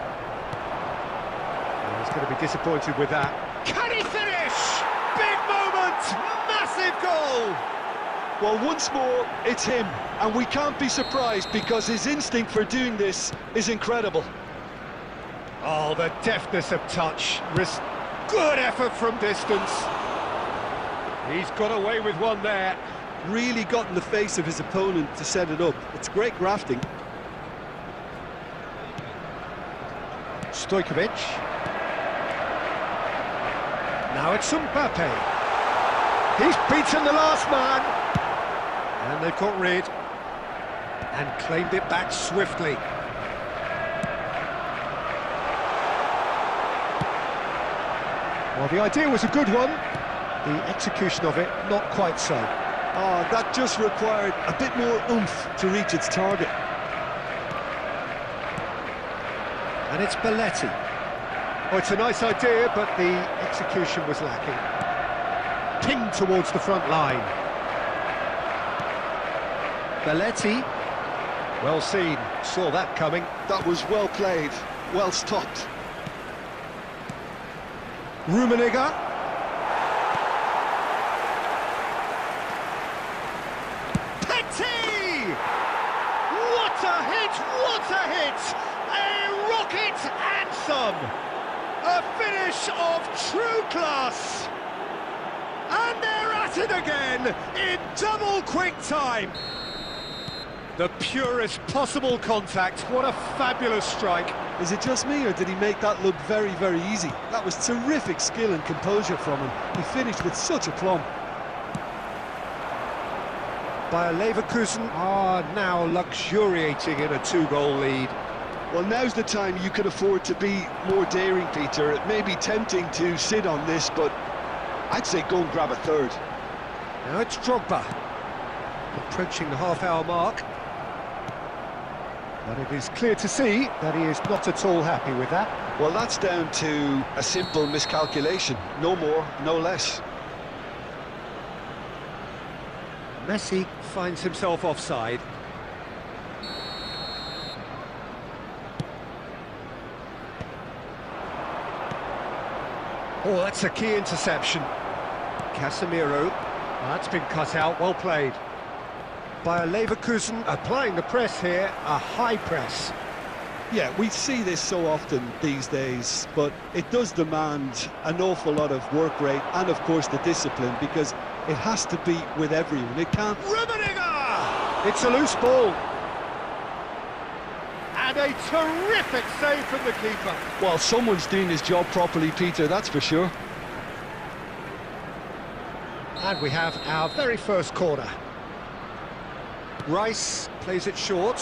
He's going to be disappointed with that. Can he finish? Big moment! Massive goal! Well, once more, it's him, and we can't be surprised because his instinct for doing this is incredible. Oh, the deftness of touch. Good effort from distance. He's got away with one there. Really got in the face of his opponent to set it up. It's great grafting. Stojkovic. Now it's Mbappe. He's beaten the last man. And they've got rid and claimed it back swiftly. Well, the idea was a good one, the execution of it not quite so. Oh, that just required a bit more oomph to reach its target. And it's Belletti. Oh, it's a nice idea, but the execution was lacking. Pinged towards the front line. Belletti. Well seen, saw that coming. That was well played, well stopped. Rummenigge. Petty! What a hit, what a hit! A rocket and some! A finish of true class! And they're at it again in double quick time! The purest possible contact, what a fabulous strike. Is it just me, or did he make that look very, very easy? That was terrific skill and composure from him. He finished with such aplomb. Bayer Leverkusen are now luxuriating in a 2-goal lead. Well, now's the time you can afford to be more daring, Peter. It may be tempting to sit on this, but I'd say go and grab a third. Now it's Drogba, approaching the half-hour mark. But it is clear to see that he is not at all happy with that. Well, that's down to a simple miscalculation. No more, no less. Messi finds himself offside. Oh, that's a key interception. Casemiro. That's been cut out, well played. Bayer Leverkusen applying the press here, a high press. Yeah, we see this so often these days, but it does demand an awful lot of work rate and, of course, the discipline, because it has to be with everyone. It can't... Rummenigge! It's a loose ball. And a terrific save from the keeper. Well, someone's doing his job properly, Peter, that's for sure. And we have our very first corner. Rice plays it short.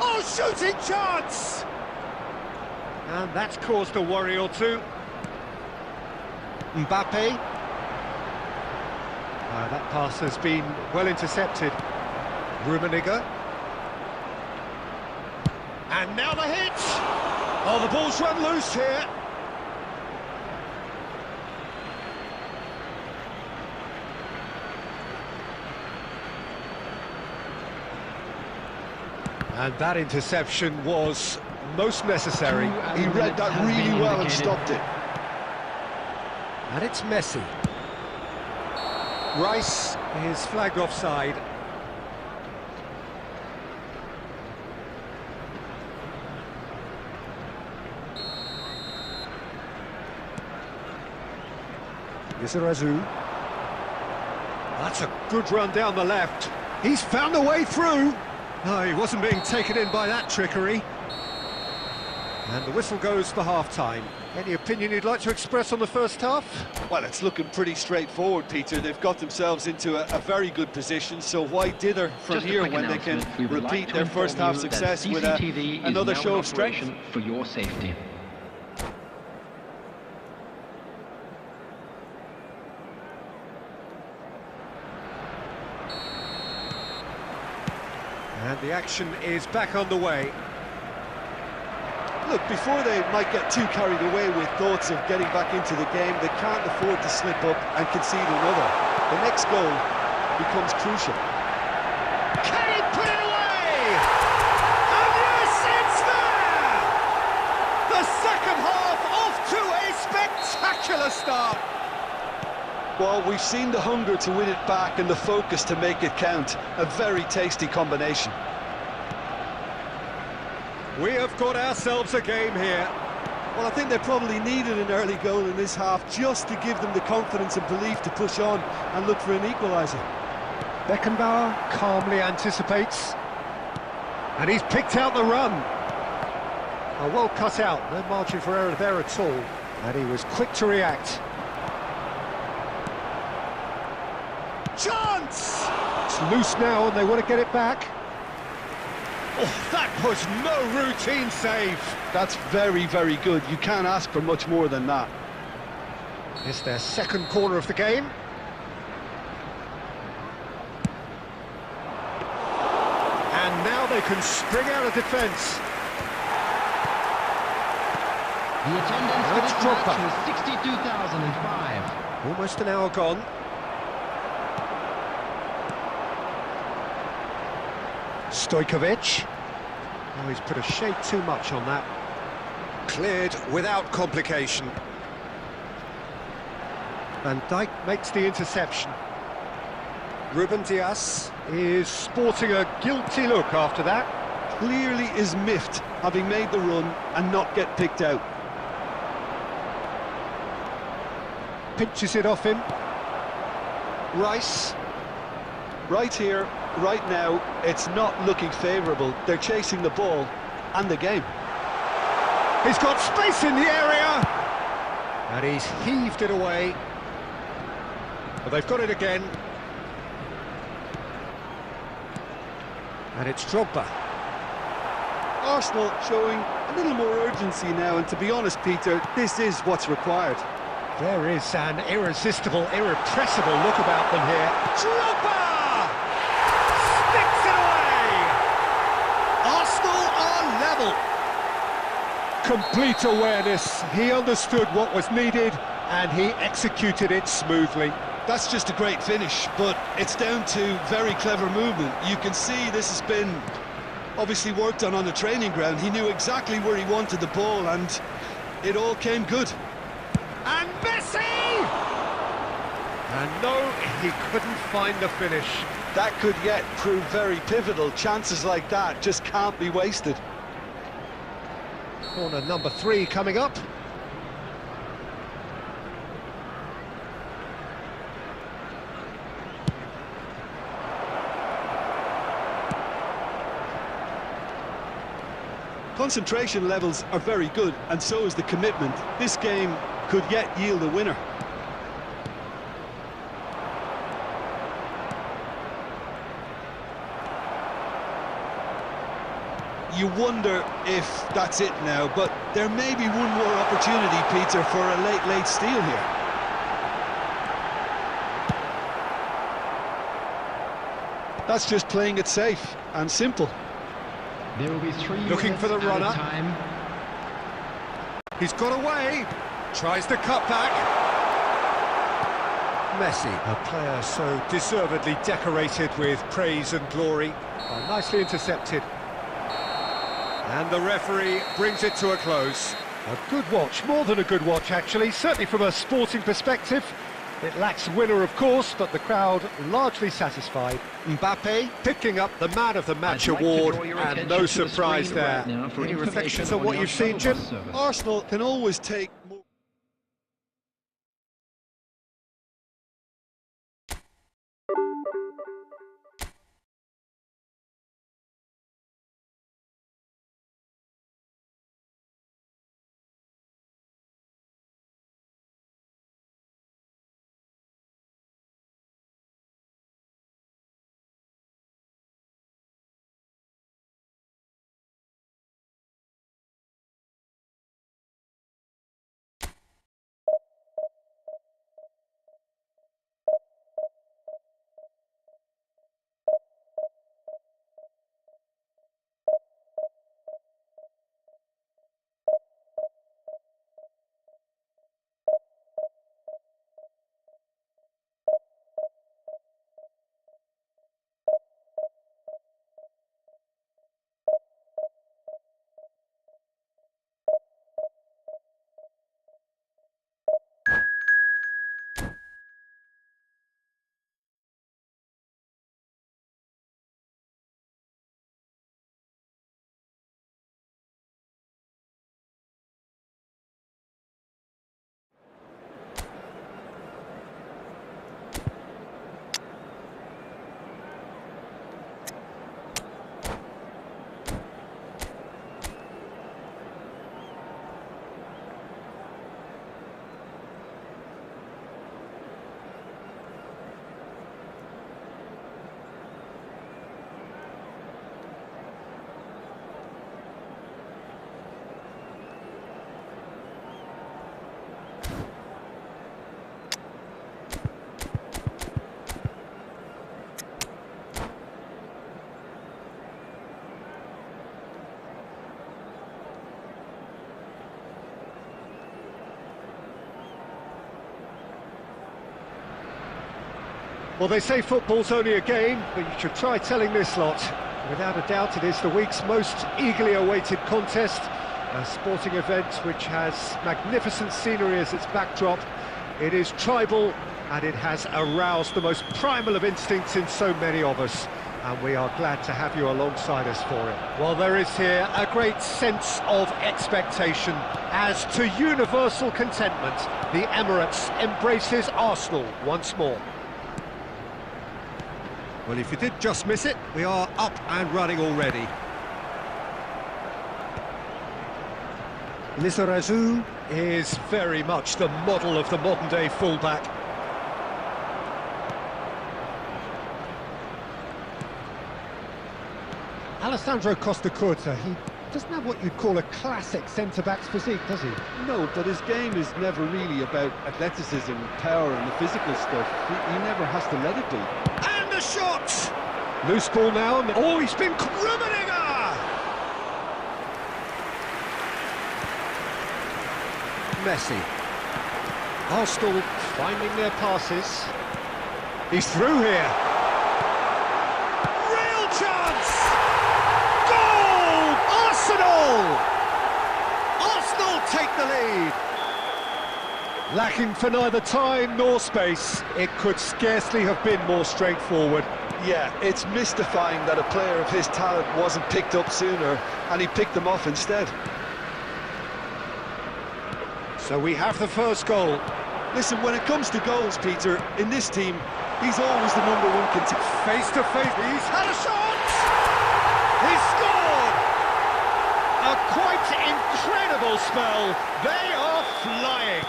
Oh, shooting chance! And that's caused a worry or two. Mbappe. That pass has been well intercepted. Rummenigge. And now the hit! Oh, the ball's run loose here. And that interception was most necessary. He read that really well and stopped it. And it's Messi. Rice is flagged offside. Izarazu. That's a good run down the left. He's found a way through. No, he wasn't being taken in by that trickery. And the whistle goes for half-time. Any opinion you'd like to express on the first half? Well, it's looking pretty straightforward, Peter. They've got themselves into a very good position, so why dither from here when they can repeat their first half success with another show of strength? For your safety. And the action is back on the way. Look, before they might get too carried away with thoughts of getting back into the game, they can't afford to slip up and concede another. The next goal becomes crucial. Can he put it away? And yes, it's there! The second half off to a spectacular start. Well, we've seen the hunger to win it back and the focus to make it count. A very tasty combination. We have got ourselves a game here. Well, I think they probably needed an early goal in this half just to give them the confidence and belief to push on and look for an equaliser. Beckenbauer calmly anticipates. And he's picked out the run. Oh, well cut out, no margin for error there at all. And he was quick to react. chance! It's loose now and they want to get it back. Oh, that was no routine save. That's very, very good. You can't ask for much more than that. It's their second corner of the game. And now they can spring out of defence. The attendance for Let's this drop match was 62,005. Almost an hour gone. Stojkovic. Oh, he's put a shade too much on that. Cleared without complication. Van Dijk makes the interception. Ruben Dias is sporting a guilty look after that. Clearly is miffed, having made the run and not get picked out. Pinches it off him. Rice. Right here, right now, it's not looking favourable. They're chasing the ball and the game. He's got space in the area! And he's heaved it away. But they've got it again. And it's Drogba. Arsenal showing a little more urgency now, and to be honest, Peter, this is what's required. There is an irresistible, irrepressible look about them here. Drogba! Sticks it away! Arsenal are level. Complete awareness. He understood what was needed and he executed it smoothly. That's just a great finish, but it's down to very clever movement. You can see this has been obviously worked on the training ground. He knew exactly where he wanted the ball and it all came good. And Messi! And no, he couldn't find the finish. That could yet prove very pivotal. Chances like that just can't be wasted. Corner number 3 coming up. Concentration levels are very good, and so is the commitment. This game could yet yield a winner. You wonder if that's it now, but there may be one more opportunity, Peter, for a late steal here. That's just playing it safe and simple. There will be 3 Looking for the minutes runner. added time. He's got away. Tries the cut back. Messi, a player so deservedly decorated with praise and glory. Oh, nicely intercepted. And the referee brings it to a close. A good watch, more than a good watch actually, certainly from a sporting perspective. It lacks winner, of course, but the crowd largely satisfied. Mbappe picking up the Man of the Match I'd like to award, draw your and attention no to the surprise screen there. right now for Any information reflections on on what your you've seen, shuttle Jim? bus service. Arsenal can always take more. Well, they say football's only a game, but you should try telling this lot. Without a doubt, it is the week's most eagerly awaited contest, a sporting event which has magnificent scenery as its backdrop. It is tribal, and it has aroused the most primal of instincts in so many of us, and we are glad to have you alongside us for it. Well, there is here a great sense of expectation, as to universal contentment, the Emirates embraces Arsenal once more. Well, if you did just miss it, we are up and running already. Lizarazu is very much the model of the modern-day fullback. Alessandro Costa Curta, he doesn't have what you'd call a classic centre-back's physique, does he? No, but his game is never really about athleticism, power and the physical stuff. He never has to let it be. And the shot! Loose ball now, oh, he's been Rummenigge! Messi. Arsenal finding their passes. He's through here. Real chance! Goal! Arsenal! Arsenal take the lead. Lacking for neither time nor space, it could scarcely have been more straightforward. Yeah, it's mystifying that a player of his talent wasn't picked up sooner, and he picked them off instead. So we have the first goal. Listen, when it comes to goals, Peter, in this team, he's always the number one contender. Face to face, he's had a shot! He's scored! A quite incredible spell. They are flying.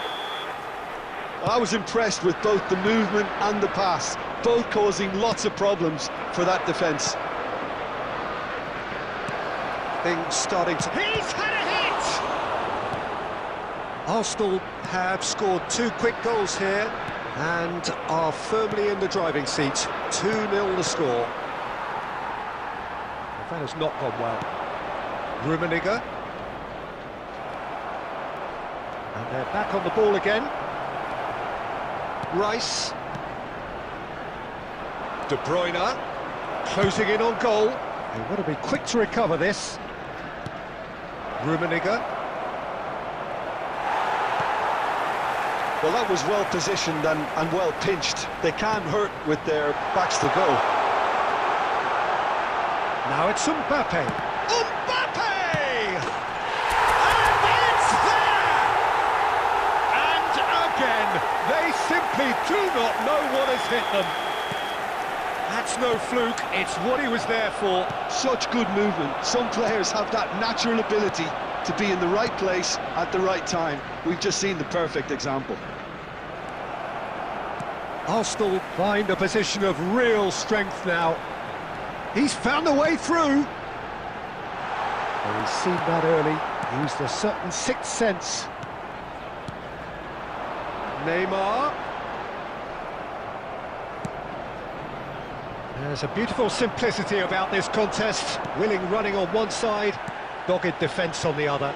I was impressed with both the movement and the pass, both causing lots of problems for that defence. Things starting to... He's had a hit! Arsenal have scored 2 quick goals here and are firmly in the driving seat. 2-0 the score. That has not gone well. Rummenigge. And they're back on the ball again. Rice. De Bruyne. Closing in on goal. They want to be quick to recover this. Rummenigge. Well, that was well positioned and well pinched. They can't hurt with their backs to go. Now it's Mbappe. Mbappe! And it's there! And again, they simply do not know what has hit them. That's no fluke, it's what he was there for. Such good movement. Some players have that natural ability to be in the right place at the right time. We've just seen the perfect example. Arsenal find a position of real strength now. He's found a way through. Well, he's seen that early, used a certain sixth sense. Neymar. There's a beautiful simplicity about this contest. Willing running on one side, dogged defence on the other.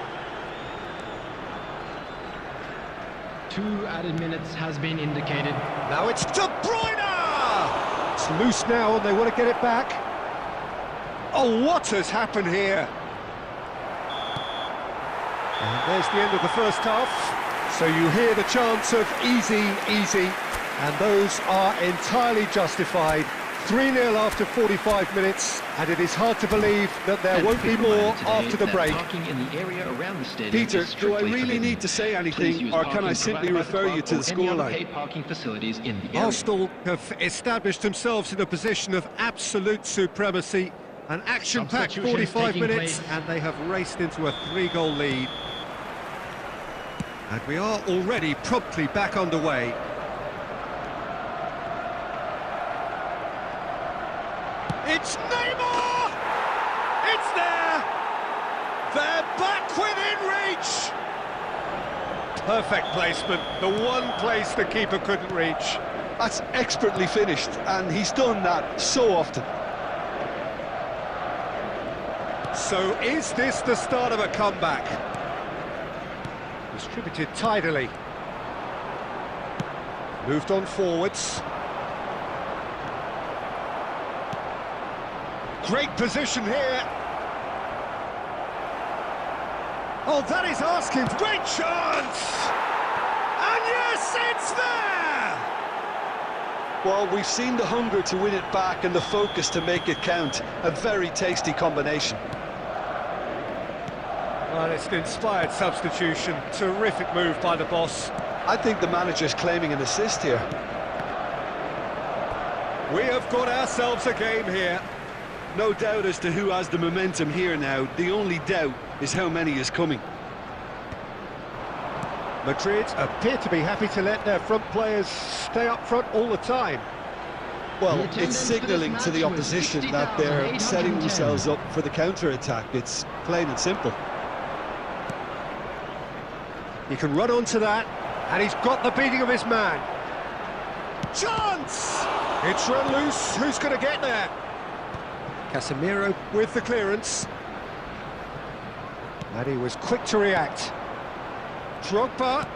2 added minutes has been indicated. Now it's De Bruyne! It's loose now and they want to get it back. Oh, what has happened here? And there's the end of the first half. So you hear the chants of easy, easy, and those are entirely justified. 3-0 after 45 minutes, and it is hard to believe that there won't be more after the break. Peter, do I really need to say anything, or can I simply refer you to the scoreline? Arsenal have established themselves in a position of absolute supremacy. An action-packed 45 minutes, and they have raced into a 3-goal lead. And we are already promptly back underway. It's Neymar! It's there! They're back within reach! Perfect placement, the one place the keeper couldn't reach. That's expertly finished, and he's done that so often. So is this the start of a comeback? Distributed tidily. Moved on forwards. Great position here. Oh, that is asking. Great chance! And yes, it's there! Well, we've seen the hunger to win it back and the focus to make it count. A very tasty combination. Well, it's an inspired substitution. Terrific move by the boss. I think the manager's claiming an assist here. We have got ourselves a game here. No doubt as to who has the momentum here now. The only doubt is how many is coming. Madrid appear to be happy to let their front players stay up front all the time. Well, it's signalling to the opposition that they're setting themselves up for the counter-attack. It's plain and simple. He can run onto that, and he's got the beating of his man. Chance! It's run loose. Who's going to get there? Casemiro with the clearance. And he was quick to react. Drogba.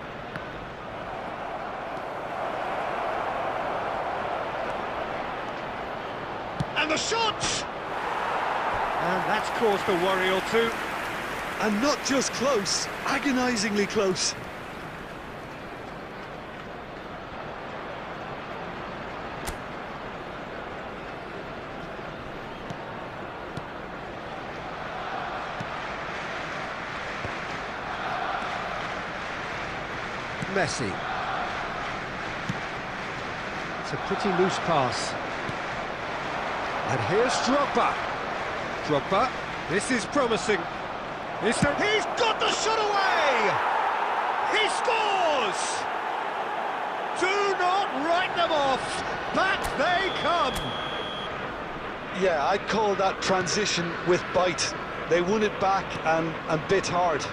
And the shot! And that's caused a worry or two. And not just close, agonisingly close. Messi. It's a pretty loose pass. And here's Drogba. Drogba, this is promising. He's got the shot away! He scores! Do not write them off. Back they come. Yeah, I'd call that transition with bite. They won it back and bit hard.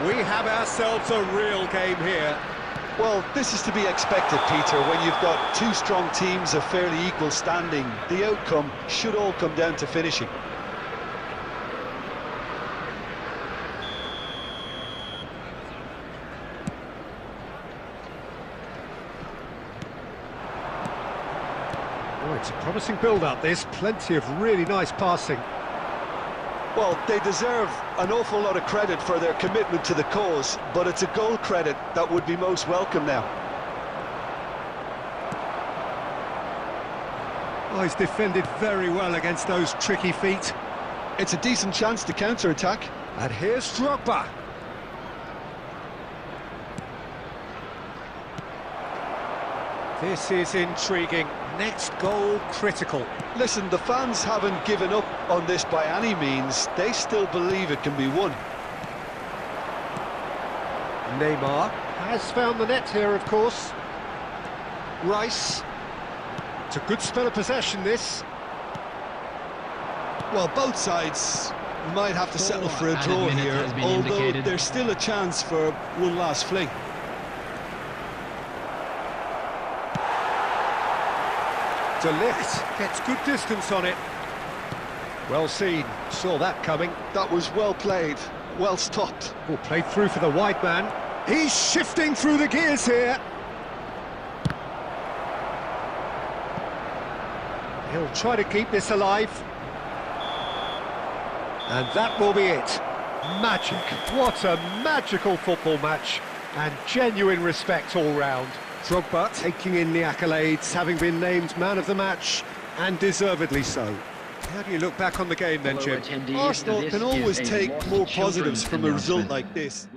We have ourselves a real game here. Well, this is to be expected, Peter, when you've got two strong teams of fairly equal standing. The outcome should all come down to finishing. Oh, it's a promising build-up, this. Plenty of really nice passing. Well, they deserve an awful lot of credit for their commitment to the cause, but it's a goal credit that would be most welcome now. Oh, he's defended very well against those tricky feet. It's a decent chance to counter-attack. And here's Drogba. This is intriguing. Next goal critical. Listen, the fans haven't given up on this by any means. They still believe it can be won. Neymar has found the net here, of course. Rice. It's a good spell of possession, this. Well, both sides might have to settle for a draw here, although there's still a chance for one last fling. De Ligt gets good distance on it. Well seen, saw that coming. That was well played, well stopped. Oh, played through for the wide man. He's shifting through the gears here. He'll try to keep this alive. And that will be it. Magic. What a magical football match. And genuine respect all round. Drogba taking in the accolades, having been named man of the match, and deservedly so. How do you look back on the game then, Jim? Arsenal can always take more positives from a result like this.